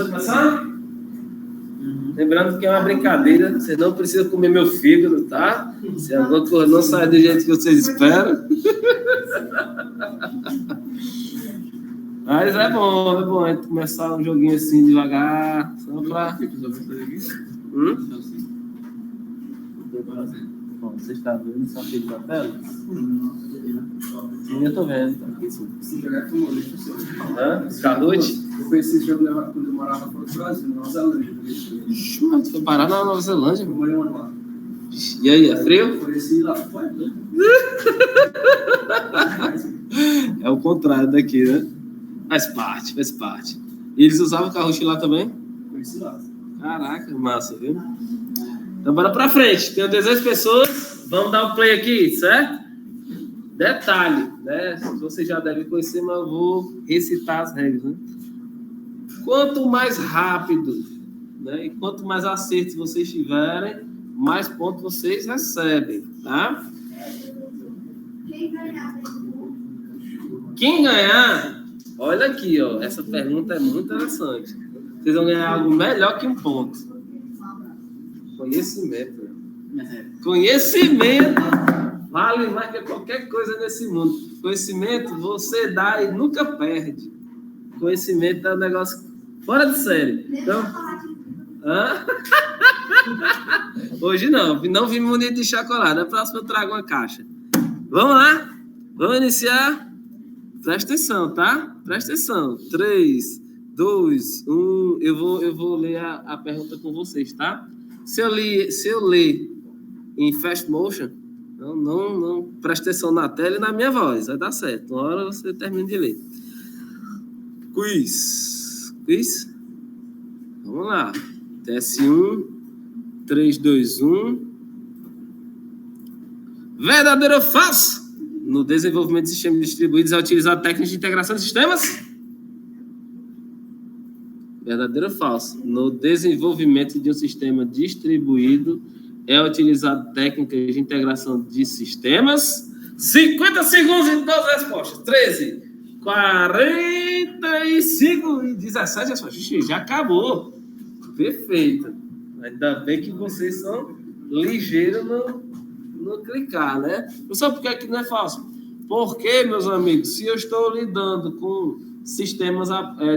começar? Lembrando que é uma brincadeira, você não precisa comer meu fígado, tá? Se alguma coisa não sair do jeito que vocês esperam. Mas é bom a gente começar um joguinho assim devagar, só pra... Bom, você está vendo só aquele da tela? Sim, eu tô vendo. Se jogar com o lixo, Cardote? eu conheci esse jogo quando eu morava fora do Brasil, na Nova Zelândia. Tu foi parar na Nova Zelândia? Eu morei um ano lá. E aí, é frio? Eu conheci lá, foi. É o contrário daqui, né? Faz parte. E eles usavam carro lá também? Conheci lá. Caraca, massa, viu? Então, bora pra frente. Tem 16 pessoas. Vamos dar o play aqui, certo? Detalhe, né? Você já deve conhecer, mas eu vou recitar as regras, né? Quanto mais rápido, né? E quanto mais acertos vocês tiverem, mais pontos vocês recebem, tá? Quem ganhar, olha aqui, ó. Essa pergunta é muito interessante. Vocês vão ganhar algo melhor que um ponto. Conhecimento. Conhecimento vale mais que qualquer coisa nesse mundo. Conhecimento você dá e nunca perde. Conhecimento é um negócio fora de série. Então, hoje não vim munido de chocolate. Na próxima eu trago uma caixa. Vamos lá? Vamos iniciar? Presta atenção, tá? Presta atenção. 3, 2, 1. Eu vou ler a pergunta com vocês, tá? Se eu ler em fast motion, não presta atenção na tela e na minha voz, vai dar certo. Uma hora você termina de ler. Quiz. Vamos lá. TS1, 3, 2, 1. Verdadeiro ou falso? No desenvolvimento de sistemas distribuídos é utilizado técnicas de integração de sistemas? Verdadeiro ou falso? No desenvolvimento de um sistema distribuído é utilizado técnicas de integração de sistemas? 50 segundos e 12 respostas. 13, 45 e 17 respostas. Já acabou. Perfeito. Ainda bem que vocês são ligeiros no clicar, né? Não sabe por que aqui não é falso? Porque, meus amigos, se eu estou lidando com sistemas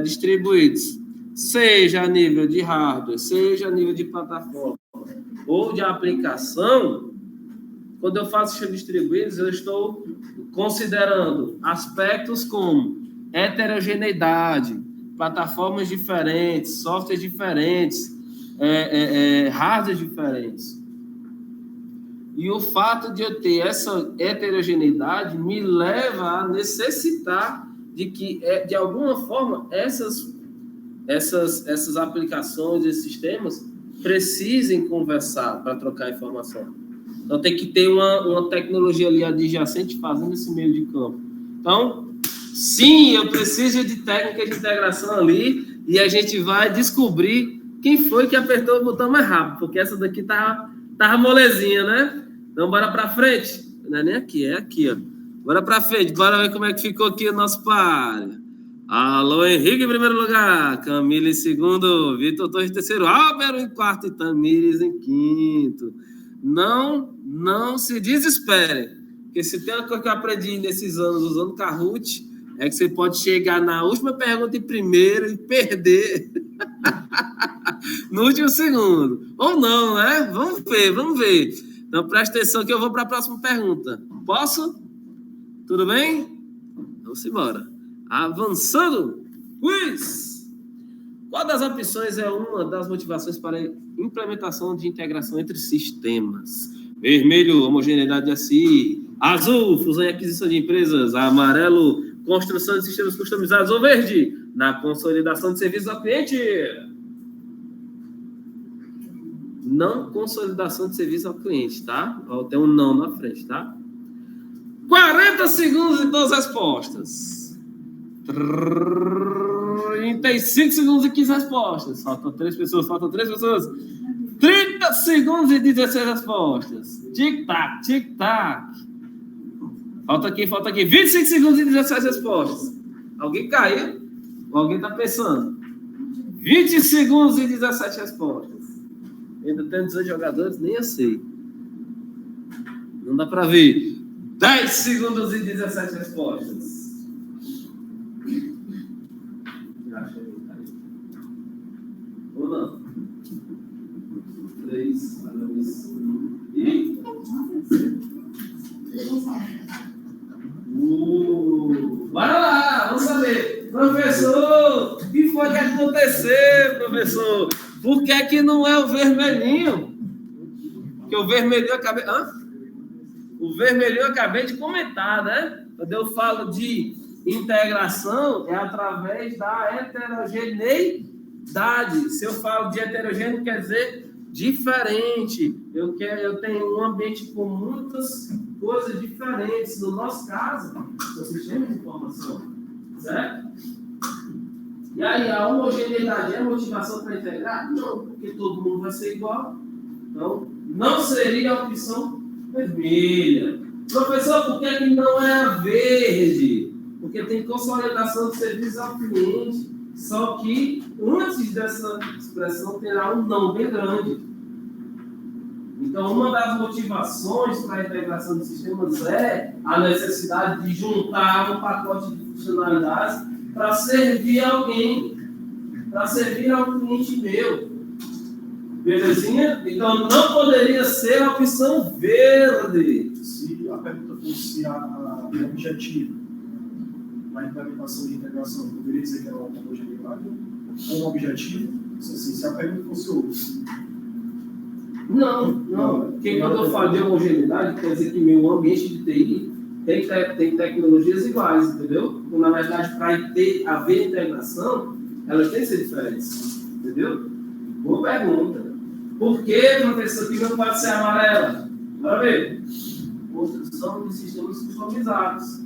distribuídos, seja a nível de hardware, seja a nível de plataforma ou de aplicação, quando eu faço sistemas distribuídos, eu estou considerando aspectos como heterogeneidade, plataformas diferentes, softwares diferentes, hardwares diferentes. E o fato de eu ter essa heterogeneidade me leva a necessitar de que, de alguma forma, essas aplicações, esses sistemas, precisem conversar para trocar informação. Então, tem que ter uma tecnologia ali adjacente fazendo esse meio de campo. Então, sim, eu preciso de técnicas de integração ali e a gente vai descobrir quem foi que apertou o botão mais rápido, porque essa daqui tava molezinha, né? Então, bora para frente. Não é nem aqui, é aqui, ó. Bora para frente, bora ver como é que ficou aqui o nosso par. Alô, Henrique em primeiro lugar, Camila em segundo, Vitor Torres em terceiro, Álvaro em quarto e Tamires em quinto. Não se desespere, porque se tem uma coisa que eu aprendi nesses anos usando Kahoot, é que você pode chegar na última pergunta em primeiro e perder no último segundo. Ou não, né? Vamos ver. Então, presta atenção que eu vou para a próxima pergunta. Posso? Tudo bem? Vamos embora. Avançando. Quiz. Qual das opções é uma das motivações para a implementação de integração entre sistemas? Vermelho, homogeneidade de SI. Azul, fusão e aquisição de empresas. Amarelo, construção de sistemas customizados. Ou verde, na consolidação de serviços ao cliente. Não consolidação de serviço ao cliente, tá? Tem um não na frente, tá? 40 segundos e 12 respostas. 35 segundos e 15 respostas. Faltam 3 pessoas. 30 segundos e 16 respostas. Tic-tac. Falta aqui. 25 segundos e 17 respostas. Alguém caiu? Ou alguém está pensando? 20 segundos e 17 respostas. Ainda tem 18 jogadores? Nem eu sei. Não dá para ver. 10 segundos e 17 respostas. Ou não? 3, 2, e... Bora lá, vamos saber. Professor, o que foi que aconteceu, professor? Por que que não é o vermelhinho? Porque o vermelhinho eu acabei... O vermelhinho eu acabei de comentar, né? Quando eu falo de integração, é através da heterogeneidade. Se eu falo de heterogêneo, quer dizer diferente. Eu tenho um ambiente com muitas coisas diferentes. No nosso caso, é o sistema de informação. Certo? E aí, a homogeneidade é a motivação para integrar? Não, porque todo mundo vai ser igual. Então, não seria a opção vermelha. Professor, por que não é a verde? Porque tem consolidação de serviços ao cliente. Só que, antes dessa expressão, terá um não bem grande. Então, uma das motivações para a integração de sistemas é a necessidade de juntar um pacote de funcionalidades para servir alguém, para servir ao cliente meu. Belezinha? Então, não poderia ser a opção verde. Se a pergunta fosse o objetivo da implementação de integração, poderia dizer que era uma homogeneidade ou um objetivo? Se a pergunta fosse outra. Não. Porque quando eu falo de homogeneidade, quer dizer que meu ambiente de TI tem tecnologias iguais, entendeu? Então, na verdade, para haver integração, elas têm que ser diferentes, entendeu? Boa pergunta. Por que, professor, que não pode ser amarela? Bora ver. Construção de sistemas customizados.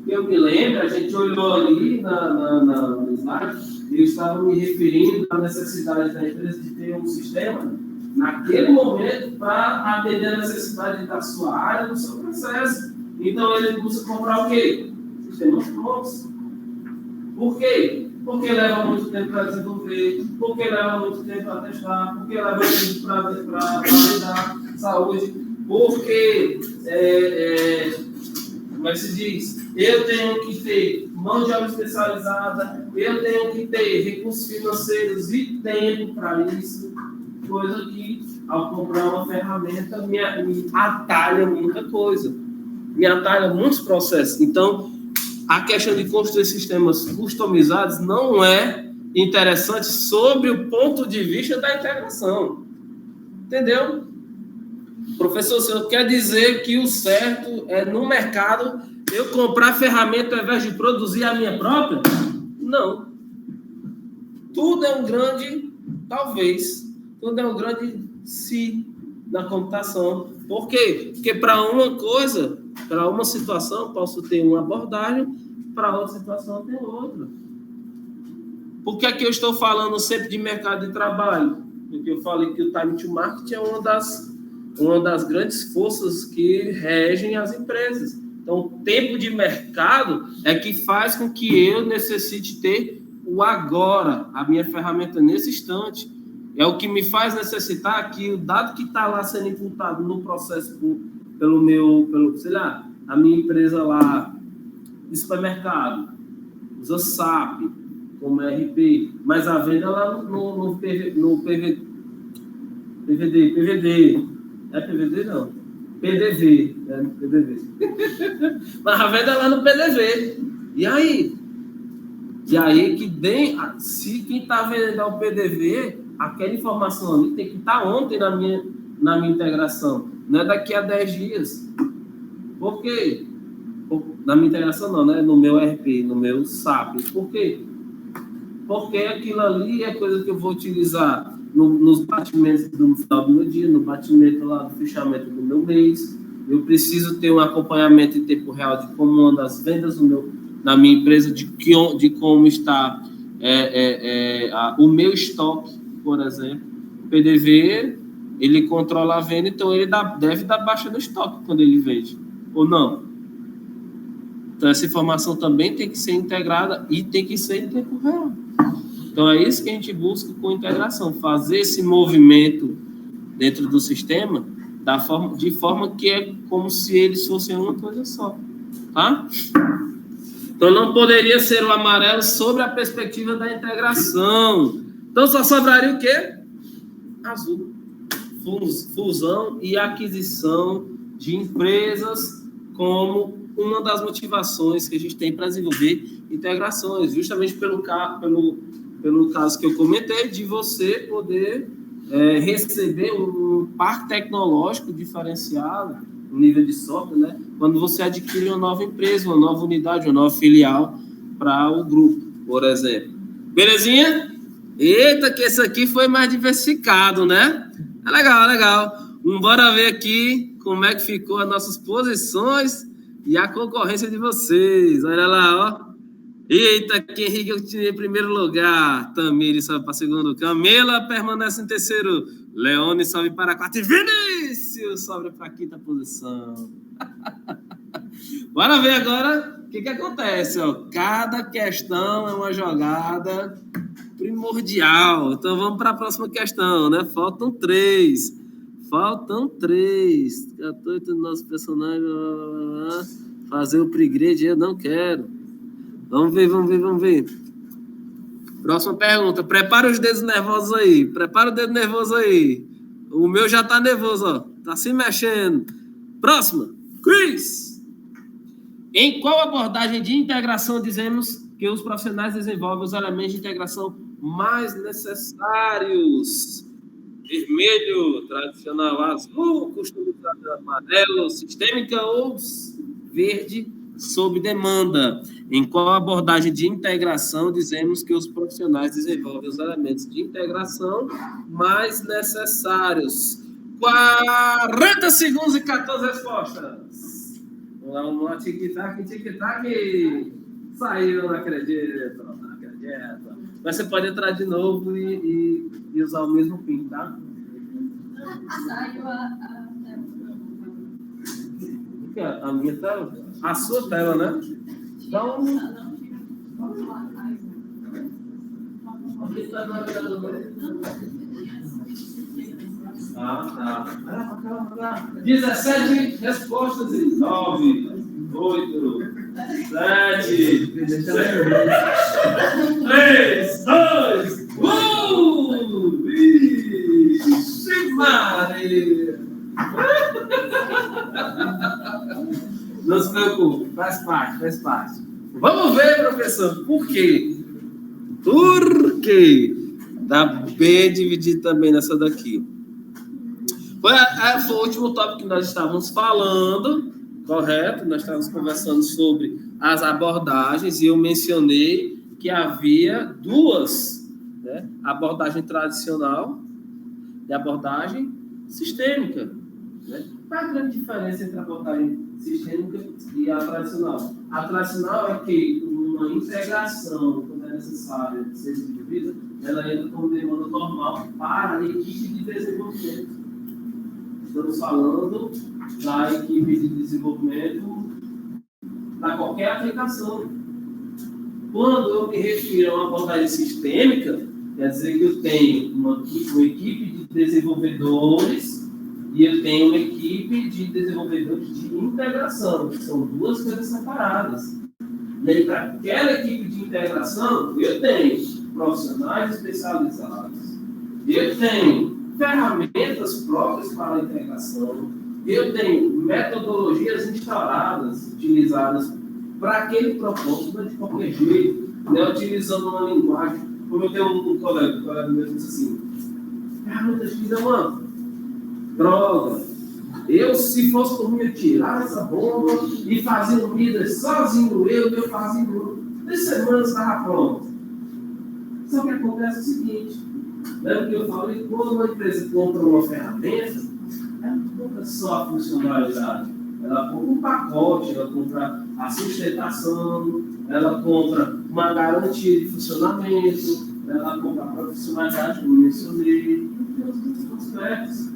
Eu me lembro, a gente olhou ali na slide, eu estava me referindo à necessidade da empresa de ter um sistema naquele momento para atender a necessidade da sua área, do seu processo. Então, ele busca comprar o quê? Sistemas prontos. Por quê? Porque leva muito tempo para desenvolver, porque leva muito tempo para testar, porque leva muito tempo para validar saúde, porque, como é que se diz? Eu tenho que ter mão de obra especializada, eu tenho que ter recursos financeiros e tempo para isso, coisa que, ao comprar uma ferramenta, me atalha muita coisa, me atalha muitos processos. Então, a questão de construir sistemas customizados não é interessante sob o ponto de vista da integração. Entendeu? Professor, o senhor quer dizer que o certo é, no mercado, eu comprar ferramenta ao invés de produzir a minha própria? Não. Tudo é um grande, talvez, tudo é um grande se na computação. Por quê? Porque para uma coisa, para uma situação, posso ter uma abordagem, para outra situação, tem outra. Por que é que eu estou falando sempre de mercado de trabalho? Porque eu falei que o time to market é uma das grandes forças que regem as empresas. Então, o tempo de mercado é que faz com que eu necessite ter o agora, a minha ferramenta nesse instante. É o que me faz necessitar que o dado que está lá sendo imputado no processo sei lá, a minha empresa lá de supermercado, usa SAP como RP, mas a venda lá no PVD. É PVD não? PDV. Mas a venda lá no PDV. E aí? Se quem está vendendo ao PDV, aquela informação ali tem que estar ontem na minha integração, não é daqui a 10 dias. Por quê? Na minha integração não, né? No meu RP, no meu SAP. Por quê? Porque aquilo ali é coisa que eu vou utilizar nos batimentos no final do meu dia, no batimento lá do fechamento do meu mês. Eu preciso ter um acompanhamento em tempo real de como andam as vendas na minha empresa, de como está o meu estoque, por exemplo. O PDV, ele controla a venda, então ele deve dar baixa no estoque quando ele vende. Ou não? Então, essa informação também tem que ser integrada e tem que ser em tempo real. Então, é isso que a gente busca com integração, fazer esse movimento dentro do sistema de forma que é como se eles fossem uma coisa só, tá? Então, não poderia ser o amarelo sobre a perspectiva da integração. Então, só sobraria o quê? Azul. Fusão e aquisição de empresas como uma das motivações que a gente tem para desenvolver integrações, justamente pelo caso que eu comentei, de você poder receber um parque tecnológico diferenciado, um nível de software, né? Quando você adquire uma nova empresa, uma nova unidade, uma nova filial para o grupo, por exemplo. Belezinha? Eita, que esse aqui foi mais diversificado, né? É legal, legal. Bora ver aqui como é que ficou as nossas posições e a concorrência de vocês. Olha lá, ó. Eita, que Henrique eu tinha em primeiro lugar. Tamires sobe para segundo. Camila permanece em terceiro. Leone sobe para quarto. E Vinícius sobe para quinta posição. Bora ver agora o que acontece. Ó. Cada questão é uma jogada primordial. Então vamos para a próxima questão, né? Faltam três. 14 do nosso personagem. Fazer o upgrade eu não quero. Vamos ver. Próxima pergunta. Prepara os dedos nervosos aí. Prepara o dedo nervoso aí. O meu já tá nervoso, ó. Tá se mexendo. Próxima. Quiz. Em qual abordagem de integração dizemos que os profissionais desenvolvem os elementos de integração mais necessários? Vermelho, tradicional azul, customizado amarelo, sistêmica ou verde, sob demanda. Em qual abordagem de integração dizemos que os profissionais desenvolvem os elementos de integração mais necessários? 40 segundos e 14 respostas. Vamos lá, tic-tac. Saiu, não acredito. Mas você pode entrar de novo e usar o mesmo PIN, tá? Saiu a minha tela? A sua tela, né? Então... Tá. 17 respostas e 9, 8, 7, 6, 3, 2, 1! Vixe Maria! Não se preocupe, faz parte. Vamos ver, professor, por quê? Tá bem dividido também nessa daqui. Foi o último tópico que nós estávamos falando, correto? Nós estávamos conversando sobre as abordagens e eu mencionei que havia duas, né? Abordagem tradicional e abordagem sistêmica. Né? Qual é a grande diferença entre a abordagem sistêmica e a tradicional? A tradicional é que uma integração, quando é necessária ser desenvolvida, ela entra como demanda normal para a equipe de desenvolvimento. Estamos falando da equipe de desenvolvimento para qualquer aplicação. Quando eu me refiro a uma abordagem sistêmica, quer dizer que eu tenho uma equipe de desenvolvedores e eu tenho uma equipe de desenvolvedores de integração, que são duas coisas separadas. E aí, para aquela equipe de integração, eu tenho profissionais especializados, eu tenho ferramentas próprias para a integração, eu tenho metodologias instauradas, utilizadas para aquele propósito, não é de qualquer jeito, né? Utilizando uma linguagem, como eu tenho um colega meu disse assim, ferramentas que dizem, mano, droga, eu, se fosse por mim, eu tirava essa bomba e fazia um líder sozinho, eu fazia 3 semanas estava pronto. Só que acontece o seguinte, lembra que eu falei, quando uma empresa compra uma ferramenta, ela não compra só a funcionalidade, ela compra um pacote, ela compra a sustentação, ela compra uma garantia de funcionamento, ela compra a profissionalidade, como eu mencionei, tem outros aspectos.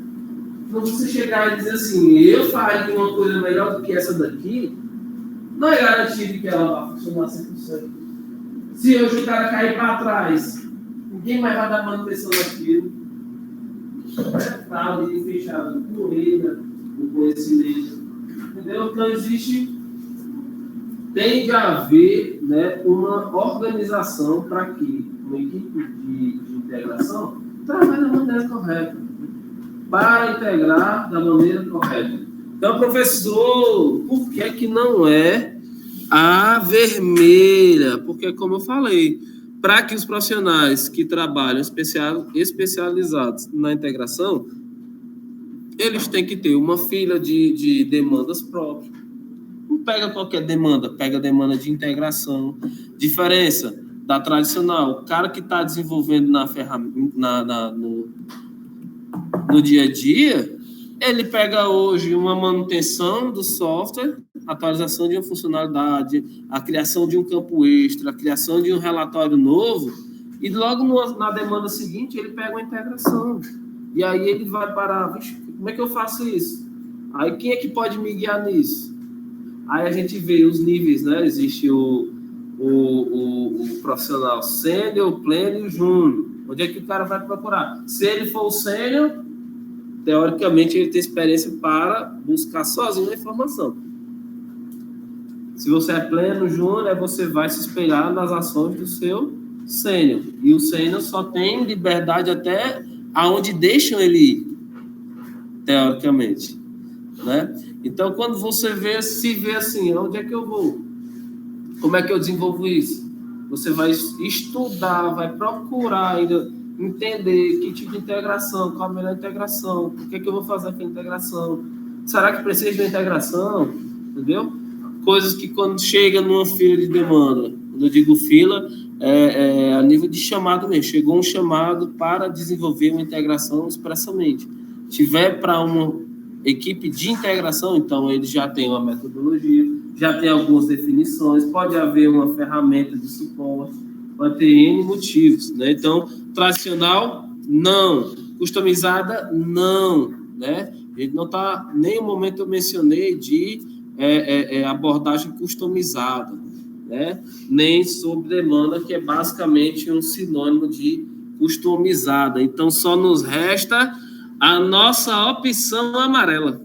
Então, você chegar e dizer assim, eu faria uma coisa melhor do que essa daqui, Não é garantido que ela vai funcionar 100%. Se hoje o cara cair para trás, ninguém mais vai dar manutenção naquilo. Está ali fechado com ele, com conhecimento. Entendeu? Então tem de haver, né, uma organização para que uma equipe de integração trabalhe da maneira correta, para integrar da maneira correta. Então, professor, por que não é a vermelha? Porque, como eu falei, para que os profissionais que trabalham especializados na integração, eles têm que ter uma fila de demandas próprias. Não pega qualquer demanda, pega demanda de integração. Diferença da tradicional, o cara que está desenvolvendo no dia a dia, ele pega hoje uma manutenção do software, atualização de uma funcionalidade, a criação de um campo extra, a criação de um relatório novo, e logo na demanda seguinte ele pega uma integração. E aí ele vai parar, vixe, como é que eu faço isso? Aí quem é que pode me guiar nisso? Aí a gente vê os níveis, né? Existe o profissional sênior, o pleno e o júnior. Onde é que o cara vai procurar? Se ele for o sênior, teoricamente ele tem experiência para buscar sozinho a informação. Se você é pleno, júnior, você vai se espelhar nas ações do seu sênior. E o sênior só tem liberdade até aonde deixam ele ir, teoricamente, né? Então, quando você se vê assim, onde é que eu vou? Como é que eu desenvolvo isso? Você vai estudar, vai procurar ainda entender que tipo de integração, qual a melhor integração, por que eu vou fazer aquela integração, será que precisa de uma integração, entendeu? Coisas que quando chega numa fila de demanda, quando eu digo fila, a nível de chamado mesmo, chegou um chamado para desenvolver uma integração expressamente. Tiver para uma equipe de integração, então ele já tem uma metodologia, já tem algumas definições, pode haver uma ferramenta de suporte, pode ter N motivos, né? Então, tradicional, não. Customizada, não, né? Ele não está, nem no momento eu mencionei de abordagem customizada, né? Nem sob demanda, que é basicamente um sinônimo de customizada. Então, só nos resta a nossa opção amarela.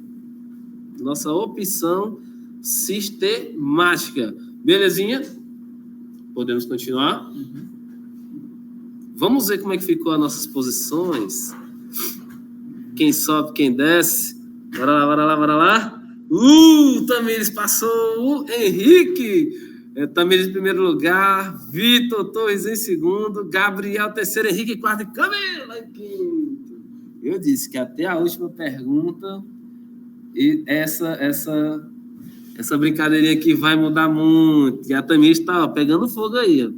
Nossa opção sistemática. Belezinha? Podemos continuar? Vamos ver como é que ficou as nossas posições. Quem sobe, quem desce. Bora lá, bora lá, bora lá. Tamires passou o Henrique. Tamires em primeiro lugar. Vitor Torres em segundo. Gabriel terceiro. Henrique em quarto. E Camila em quinto. Eu disse que até a última pergunta, e essa brincadeirinha aqui vai mudar muito. E a Tamires está pegando fogo aí. Ó.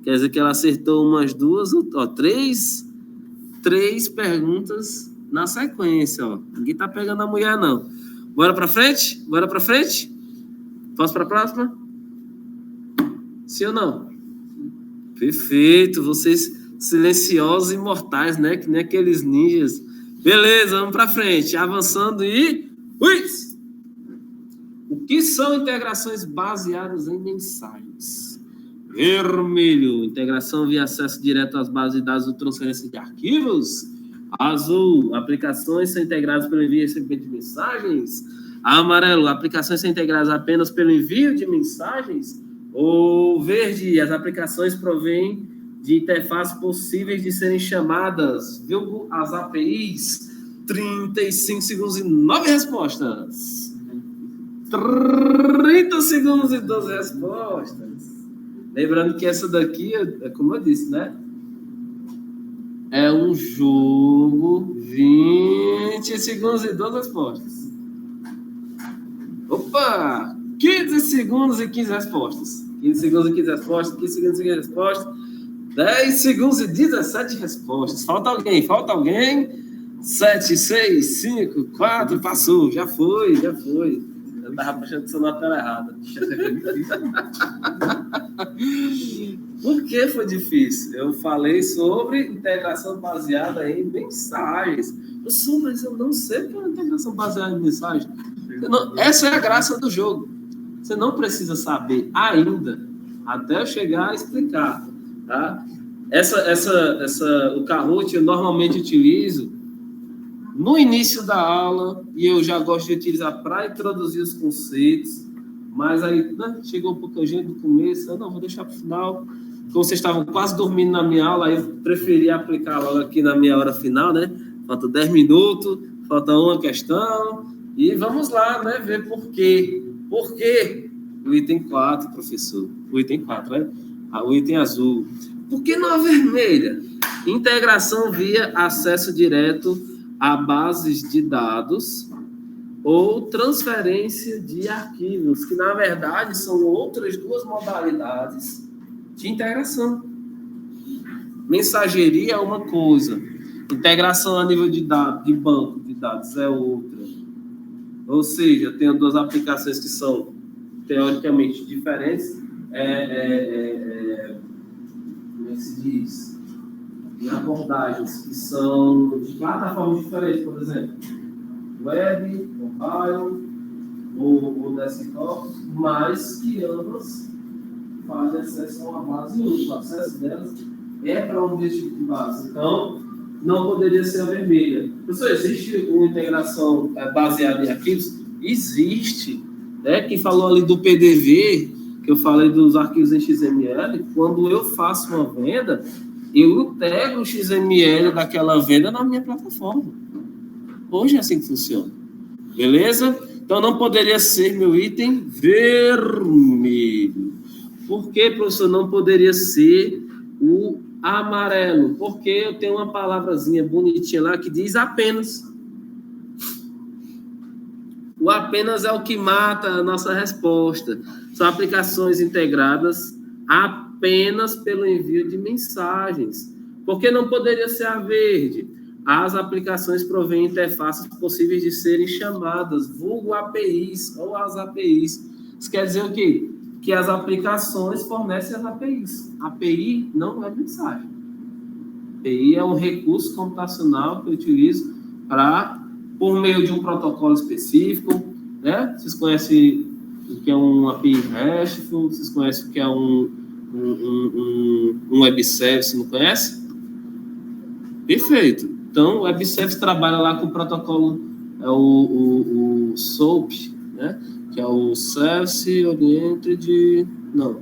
Quer dizer que ela acertou umas duas, três perguntas na sequência. Ó. Ninguém está pegando a mulher, não. Bora para frente? Bora para frente? Posso para a próxima? Sim ou não? Perfeito. Vocês silenciosos e imortais, né? Que nem aqueles ninjas. Beleza, vamos para frente. Avançando e... O que são integrações baseadas em mensagens? Vermelho, integração via acesso direto às bases de dados ou transferência de arquivos. Azul, aplicações são integradas pelo envio e recebimento de mensagens. Amarelo, aplicações são integradas apenas pelo envio de mensagens. Ou verde, as aplicações provêm de interfaces possíveis de serem chamadas. Viu as APIs? 35 segundos e 9 respostas. 30 segundos e 12 respostas. Lembrando que essa daqui, como eu disse, né? É um jogo, 20 segundos e 12 respostas. Opa! 15 segundos e 15 respostas. 15 segundos e 15 respostas, 15 segundos e 15 respostas. 10 segundos e 17 respostas. Falta alguém? 7, 6, 5, 4, passou. Já foi. Eu estava achando que você não estava errada. Por que foi difícil? Eu falei sobre integração baseada em mensagens. Mas eu não sei o que é uma integração baseada em mensagens. Essa é a graça do jogo. Você não precisa saber ainda, até eu chegar a explicar, tá? O Kahoot eu normalmente utilizo no início da aula, e eu já gosto de utilizar para introduzir os conceitos, mas aí chegou um pouco gente no começo, eu não vou deixar para o final. Como vocês estavam quase dormindo na minha aula, aí eu preferi aplicar logo aqui na minha hora final, né? Falta 10 minutos, falta uma questão, e vamos lá, né? Ver por quê. Por quê? O item 4, professor. O item 4, né? O item azul. Por que não a vermelha? Integração via acesso direto a bases de dados ou transferência de arquivos, que na verdade são outras duas modalidades de integração. Mensageria é uma coisa, integração a nível de dados, de banco de dados é outra. Ou seja, eu tenho duas aplicações que são teoricamente diferentes. Como é que se diz? Em abordagens que são de plataformas diferentes, por exemplo, web, mobile ou desktop, mas que ambas fazem acesso a uma base única. O acesso delas é para um mesmo tipo de base. Então, não poderia ser a vermelha. Professor, existe uma integração baseada em arquivos? Existe. Né? Quem falou ali do PDV, que eu falei dos arquivos em XML, quando eu faço uma venda, eu integro o XML daquela venda na minha plataforma. Hoje é assim que funciona. Beleza? Então, não poderia ser meu item vermelho. Por que, professor, não poderia ser o amarelo? Porque eu tenho uma palavrazinha bonitinha lá que diz apenas. O apenas é o que mata a nossa resposta. São aplicações integradas apenas pelo envio de mensagens. Por que não poderia ser a verde? As aplicações provêm interfaces possíveis de serem chamadas, vulgo APIs ou as APIs. Isso quer dizer o quê? Que as aplicações fornecem as APIs. API não é mensagem. API é um recurso computacional que eu utilizo por meio de um protocolo específico, né? Vocês conhecem o que é um API RESTful, vocês conhecem o que é um web service, não conhece? Perfeito. Então, o web service trabalha lá com o protocolo, o SOAP, né? Que é o Service Oriented... Não.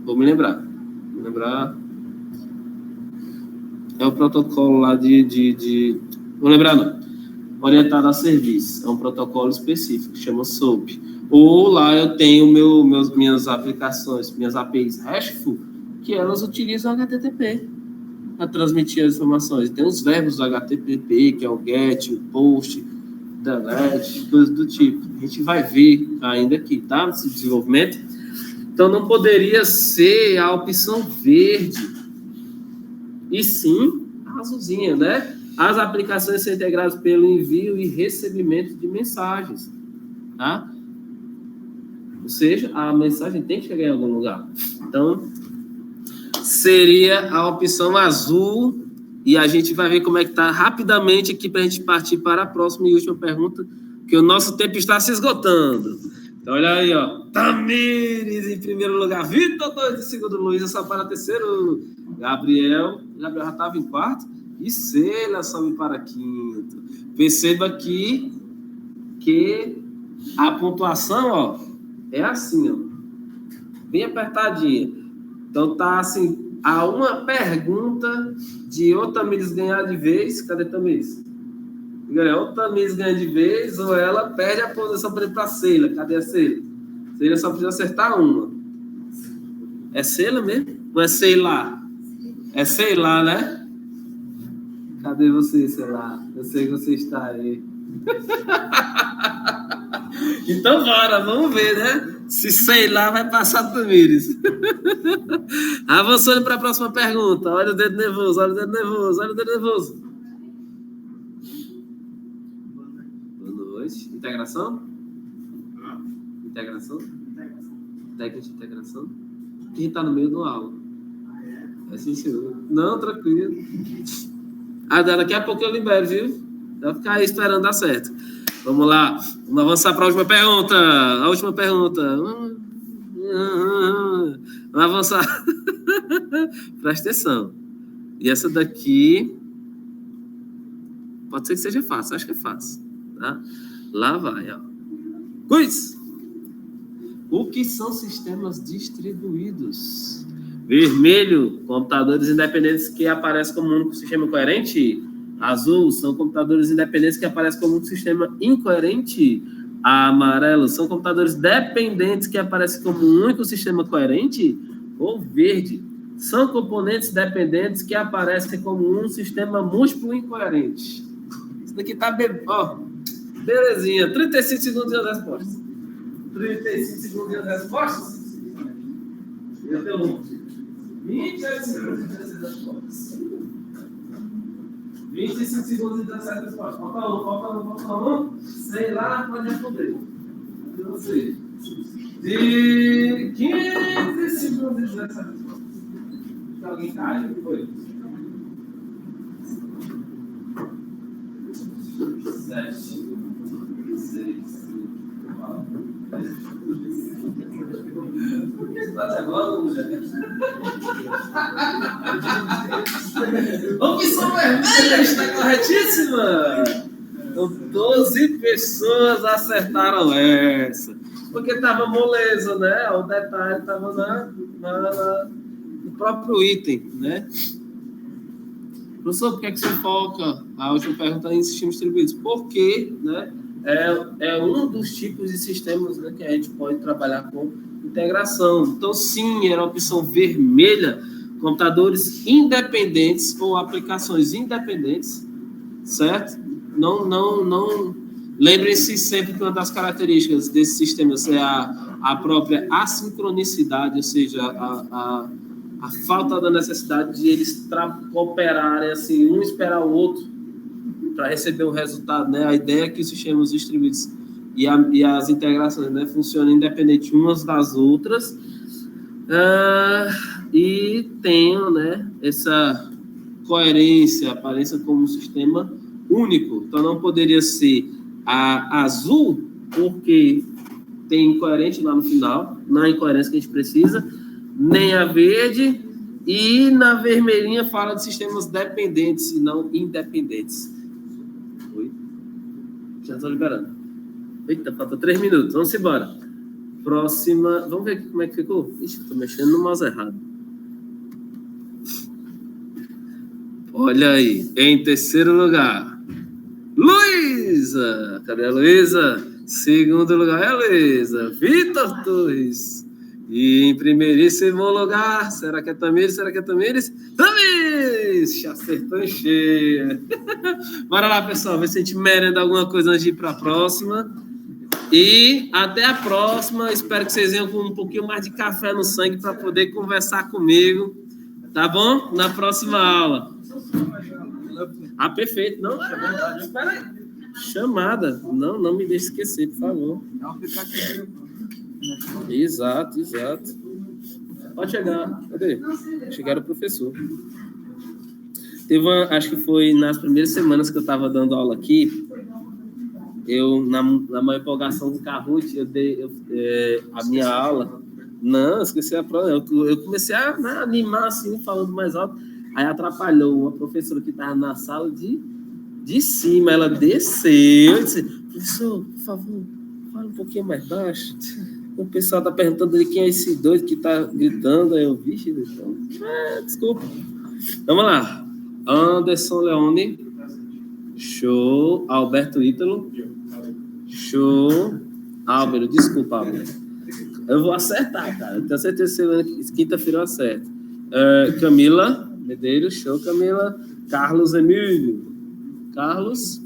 Vou me lembrar. É o protocolo lá Vou lembrar, não. Orientado a serviço. É um protocolo específico, que chama SOAP. Ou lá eu tenho minhas aplicações, minhas APIs RESTful, que elas utilizam HTTP para transmitir as informações. Tem os verbos do HTTP, que é o GET, o POST, delete, coisas do tipo. A gente vai ver ainda aqui, tá? Nesse desenvolvimento. Então, não poderia ser a opção verde, e sim a azulzinha, né? As aplicações são integradas pelo envio e recebimento de mensagens, tá? Ou seja, a mensagem tem que chegar em algum lugar. Então, seria a opção azul, e a gente vai ver como é que está rapidamente aqui para a gente partir para a próxima e última pergunta, que o nosso tempo está se esgotando. Então, olha aí, ó. Tamires em primeiro lugar, Vitor 2 em segundo, Luísa só para terceiro, Gabriel já estava em quarto, e Célia sobe para quinto. Perceba aqui que a pontuação, ó, é assim, ó, bem apertadinha. Então, tá assim, a uma pergunta de ou Tamires ganhar de vez. Cadê Tamires? Ou Tamires ganha de vez, ou ela perde a posição para ir para a Célia. Cadê a Célia? Célia só precisa acertar uma. É Célia mesmo? Ou é sei lá? É sei lá, né? Cadê você, sei lá? Eu sei que você está aí. Então, bora, vamos ver, né? Se sei lá, vai passar Tamires. Avançando para a próxima pergunta. Olha o dedo nervoso, olha o dedo nervoso, olha o dedo nervoso. Boa noite. Integração? Integração? Técnica de integração? Quem está no meio do aula? É sim, senhor. Não, tranquilo. Daqui a pouco eu libero, viu? Vai ficar aí esperando dar certo. Vamos lá. Vamos avançar para a última pergunta. A última pergunta. Vamos avançar. Presta atenção. E essa daqui pode ser que seja fácil. Acho que é fácil. Tá? Lá vai, ó. Quiz. O que são sistemas distribuídos? Vermelho, computadores independentes que aparecem como um único sistema coerente. Azul, são computadores independentes que aparecem como um sistema incoerente. Amarelo, são computadores dependentes que aparecem como um único sistema coerente. Ou verde, são componentes dependentes que aparecem como um sistema múltiplo incoerente. Isso daqui tá ó, belezinha. 35 segundos de resposta. 35 segundos de resposta. Eu tenho 28 segundos de resposta. 25 segundos e 17 respostas. Falta um. Sei lá, pode responder. Não sei. De 15 segundos e 17 respostas. Alguém caiu? Foi. 7, 6, 4, 3. Por que você está levando, mulher? Opção vermelha está corretíssima. Então, 12 pessoas acertaram essa. Porque estava moleza, né? O detalhe estava no próprio item, né? Professor, por que você foca a última pergunta em sistemas distribuídos? Porque, né, é um dos tipos de sistemas, né, que a gente pode trabalhar com integração. Então, sim, era a opção vermelha, computadores independentes ou aplicações independentes, certo? Não. Lembrem-se sempre que uma das características desses sistemas é a própria assincronicidade, ou seja, a falta da necessidade de eles cooperarem, assim, um esperar o outro para receber o resultado, né? A ideia é que os sistemas distribuídos e as integrações, né, funcionam independente umas das outras e tenham, né, essa coerência, aparência como um sistema único. Então, não poderia ser a azul, porque tem incoerente lá no final, não é incoerência que a gente precisa, nem a verde, e na vermelhinha fala de sistemas dependentes e não independentes. Oi? Já estou liberando. Eita, falta 3 minutos. Vamos embora. Próxima. Vamos ver como é que ficou? Ixi, estou mexendo no mouse errado. Olha aí. Em terceiro lugar, Luísa. Cadê a Luísa? Segundo lugar é a Luísa. Vitor Torres. E em primeiríssimo lugar, será que é Tamires? Tamires! Já acertou em cheia. Bora lá, pessoal, ver se a gente merenda alguma coisa antes de ir para a próxima. E até a próxima. Espero que vocês venham com um pouquinho mais de café no sangue para poder conversar comigo. Tá bom? Na próxima aula. Ah, perfeito. Não, espera aí. Chamada. Não me deixe esquecer, por favor. Exato. Pode chegar. Cadê? Chegaram o professor. Acho que foi nas primeiras semanas que eu estava dando aula aqui, eu, na maior empolgação do Kahoot, eu dei a minha aula. Não, esqueci a prova. Eu comecei a animar assim, falando mais alto. Aí atrapalhou uma professora que estava na sala de cima. Ela desceu e disse: professor, por favor, fala um pouquinho mais baixo. O pessoal está perguntando de quem é esse doido que está gritando. Aí eu, vixe, então, desculpa. Vamos lá. Anderson Leone. Show. Alberto Ítalo. Show. Álvaro, desculpa, Álvaro. Eu vou acertar, cara. Eu tenho certeza que quinta-feira eu acerto. Camila Medeiros. Show, Camila. Carlos Emílio. Carlos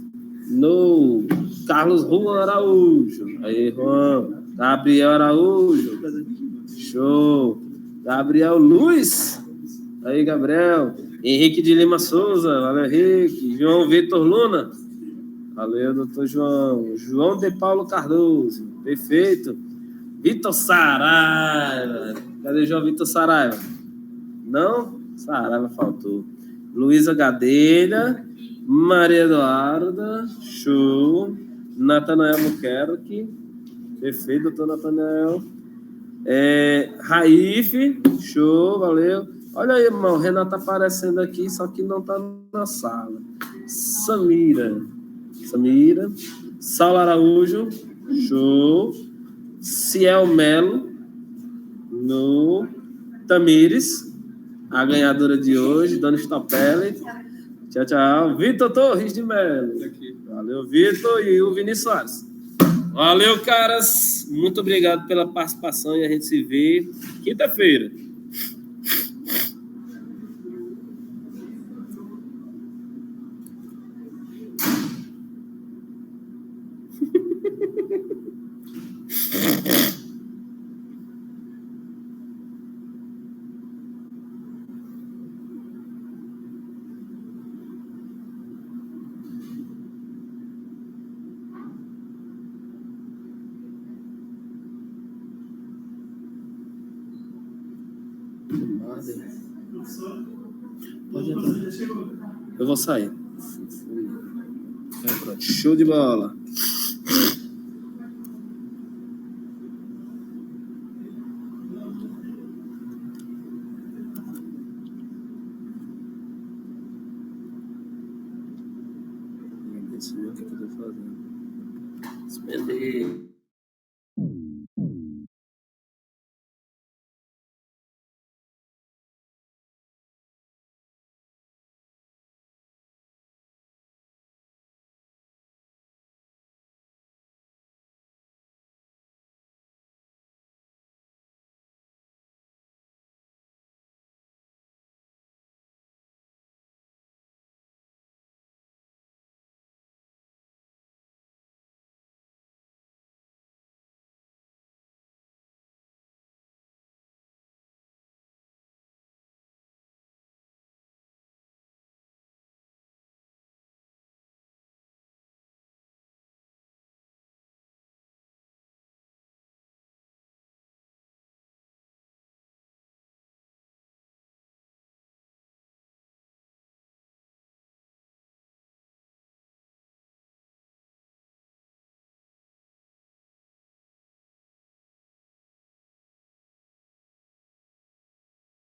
Juan Araújo. Aí, Juan. Gabriel Araújo. Show. Gabriel Luiz. Aí, Gabriel. Henrique de Lima Souza. Valeu, Henrique. João Vitor Luna. Valeu, doutor João. João de Paulo Cardoso. Perfeito. Vitor Saraiva. Cadê João Vitor Saraiva? Não? Saraiva faltou. Luísa Gadelha. Maria Eduarda. Show. Natanael Albuquerque. Perfeito, doutor Natanael. Raif, show, valeu. Olha aí, irmão, o Renato tá aparecendo aqui, só que não tá na sala. Samira. Saulo Araújo, show. Ciel Melo, no Tamires, a ganhadora de hoje, Dona Stopelli. Tchau, tchau. Vitor Torres de Melo. Valeu, Vitor, e o Vinícius Soares. Valeu, caras. Muito obrigado pela participação e a gente se vê quinta-feira. Pode entrar. Eu vou sair. Show de bola. O que eu tô fazendo? Suspender.